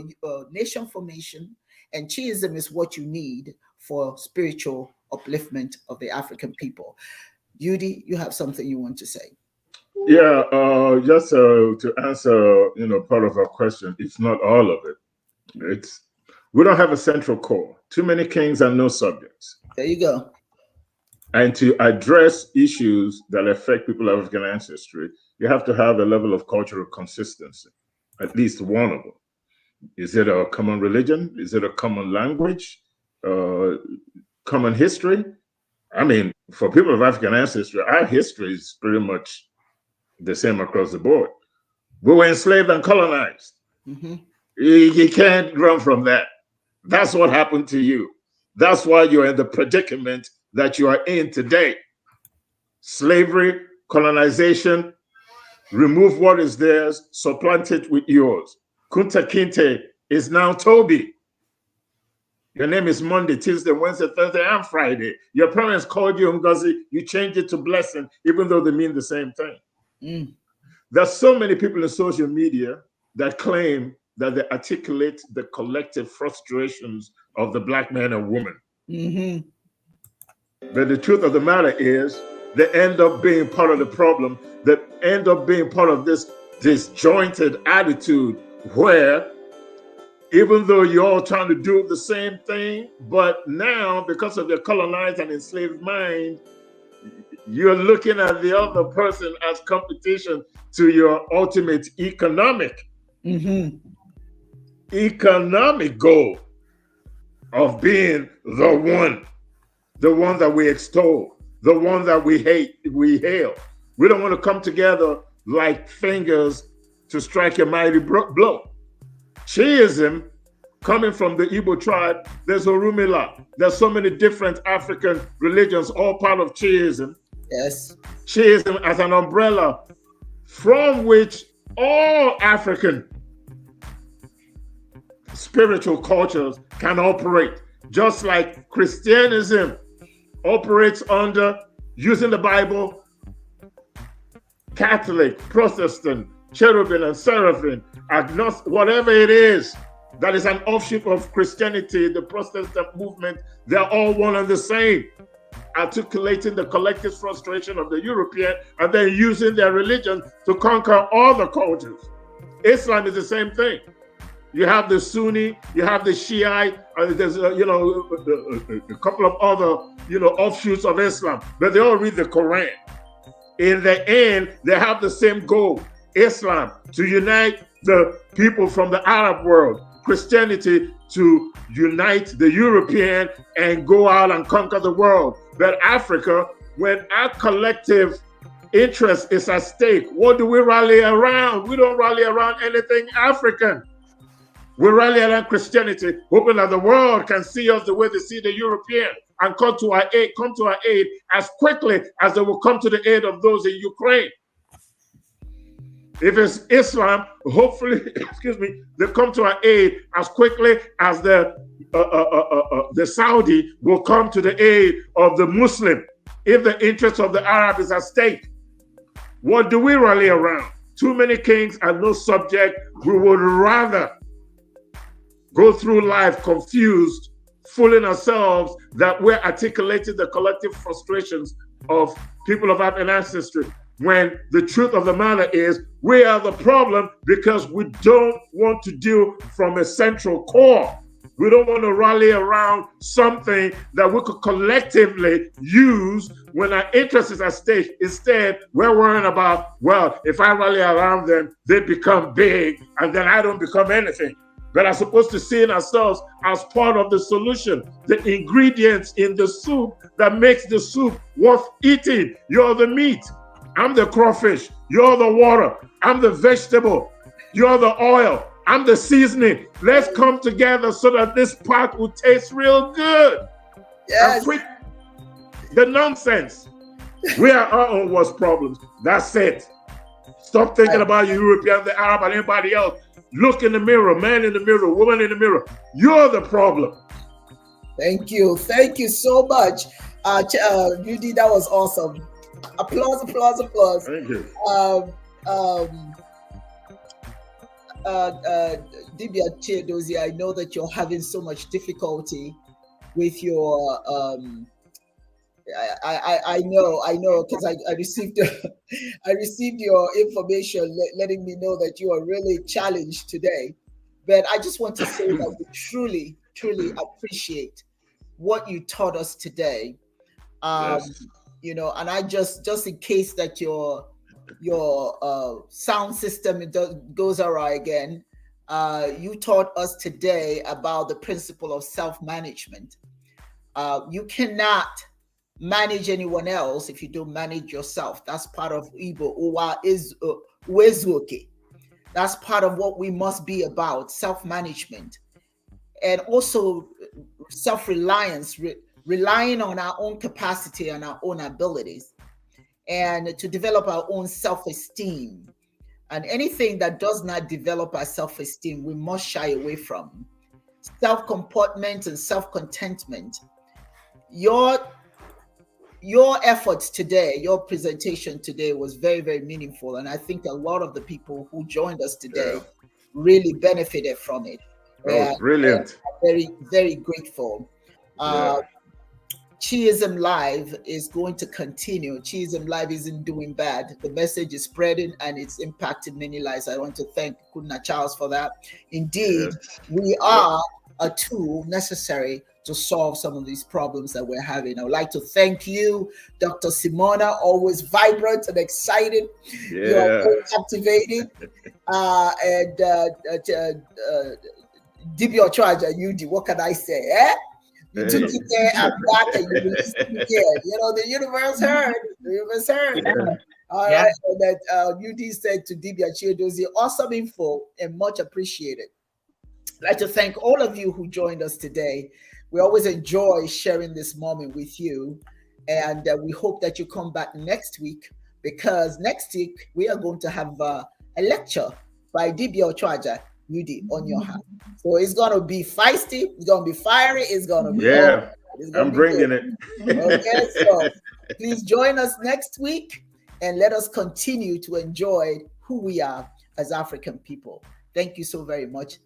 [SPEAKER 1] nation formation, and Chiism is what you need for spiritual upliftment of the African people. Udee, you have something you want to say?
[SPEAKER 2] Yeah, just to answer, part of our question, it's not all of it. We don't have a central core. Too many kings and no subjects.
[SPEAKER 1] There you go.
[SPEAKER 2] And to address issues that affect people of African ancestry, you have to have a level of cultural consistency, at least one of them. Is it a common religion? Is it a common language? Common history? I mean, for people of African ancestry, our history is pretty much the same across the board. We were enslaved and colonized. You can't run from that. That's what happened to you. That's why you're in the predicament that you are in today. Slavery, colonization, remove what is theirs, supplant it with yours. Kunta Kinte is now Toby. Your name is Monday, Tuesday, Wednesday, Thursday, and Friday. Your parents called you Ngozi, you changed it to Blessing, even though they mean the same thing. There's so many people in social media that claim that they articulate the collective frustrations of the Black man and woman. But the truth of the matter is, they end up being part of the problem, that end up being part of this disjointed attitude where even though you're all trying to do the same thing, but now because of your colonized and enslaved mind, you're looking at the other person as competition to your ultimate economic goal of being the one that we extol, the one that we hail. We don't want to come together like fingers to strike a mighty blow. Chiism, coming from the Igbo tribe, there's Orumila. There's so many different African religions, all part of Chiism.
[SPEAKER 1] Yes.
[SPEAKER 2] Chiism as an umbrella from which all African spiritual cultures can operate, just like Christianism operates under using the Bible, Catholic, Protestant, cherubim and seraphim, agnostic, whatever it is that is an offshoot of Christianity, the Protestant movement, they're all one and the same, articulating the collective frustration of the European and then using their religion to conquer all the cultures. Islam is the same thing. You have the Sunni, you have the Shiite, and there's a couple of other offshoots of Islam, but they all read the Quran. In the end, they have the same goal. Islam to unite the people from the Arab world, Christianity to unite the European and go out and conquer the world. But Africa, when our collective interest is at stake, what do we rally around? We don't rally around anything African. We rally around Christianity, hoping that the world can see us the way they see the European and come to our aid as quickly as they will come to the aid of those in Ukraine. If it's Islam, hopefully, they come to our aid as quickly as the Saudi will come to the aid of the Muslim. If the interest of the Arab is at stake, what do we rally around? Too many kings and no subject. We would rather go through life confused, fooling ourselves that we're articulating the collective frustrations of people of African ancestry, when the truth of the matter is we are the problem because we don't want to deal from a central core. We don't want to rally around something that we could collectively use when our interests are at stake. Instead, we're worrying about, well, if I rally around them, they become big, and then I don't become anything. But are supposed to see ourselves as part of the solution, the ingredients in the soup that makes the soup worth eating. You're the meat, I'm the crawfish, you're the water, I'm the vegetable, you're the oil, I'm the seasoning. Let's come together so that this pot will taste real good.
[SPEAKER 1] Yes.
[SPEAKER 2] And quit the nonsense. We are our own worst problems. That's it. Stop thinking about European, the Arab, and anybody else. Look in the mirror, man in the mirror, woman in the mirror. You're the problem.
[SPEAKER 1] Thank you. Thank you so much. Udee, that was awesome. Applause, applause, applause.
[SPEAKER 2] Thank you.
[SPEAKER 1] Dibia Chiedozie, I know that you're having so much difficulty with your I know because I received I received your information letting me know that you are really challenged today. But I just want to say that we truly appreciate what you taught us today.
[SPEAKER 2] Yes.
[SPEAKER 1] You know, and I just in case that your sound system goes awry again, you taught us today about the principle of self-management. You cannot manage anyone else if you don't manage yourself. That's part of Igbo Uwaezuoke. That's part of what we must be about, self-management. And also self-reliance, relying on our own capacity and our own abilities, and to develop our own self-esteem. And anything that does not develop our self-esteem, we must shy away from. Self-comportment and self-contentment. Your efforts today, your presentation today was very, very meaningful. And I think a lot of the people who joined us today really benefited from it.
[SPEAKER 2] Brilliant.
[SPEAKER 1] Very, very grateful. Chiism Live is going to continue. Chiism Live isn't doing bad. The message is spreading and it's impacted many lives. I want to thank Kuna Charles for that. Indeed, we are a tool necessary to solve some of these problems that we're having. I would like to thank you, Dr. Symona, always vibrant and excited. You are very captivated. And Dibia Ochuaja Udee, what can I say? You took it there and back and you released it again. You know, the universe heard. The universe heard. All right. And that Udee said to Dibia Chiedozie, awesome info and much appreciated. I'd like to thank all of you who joined us today. We always enjoy sharing this moment with you. And we hope that you come back next week, because next week we are going to have a lecture by Dibia Ochuaja Udee Onyioha. So it's going to be feisty, it's going to be fiery, it's going to be
[SPEAKER 2] I'm bringing it.
[SPEAKER 1] Okay, so please join us next week and let us continue to enjoy who we are as African people. Thank you so very much.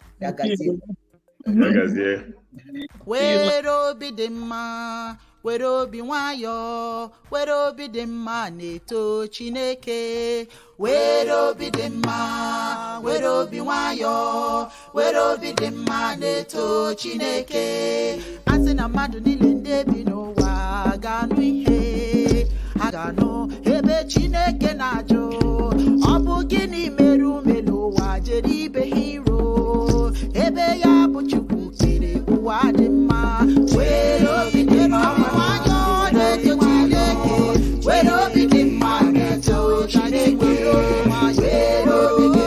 [SPEAKER 5] were obi nwayọ, were obi dị mma na-eto Chineke, were obi dị mma, were obi nwayọ, were obi dị mma na-eto Chineke. Asị na mmadụ niile ndị bi n'ụwa ga-anụ ihe, ha ga-anụ ebe Chineke na-ajụ, ọ bụ gịnị mere ume n'ụwa jere ibe ha iro, ebe ya bụ Chukwu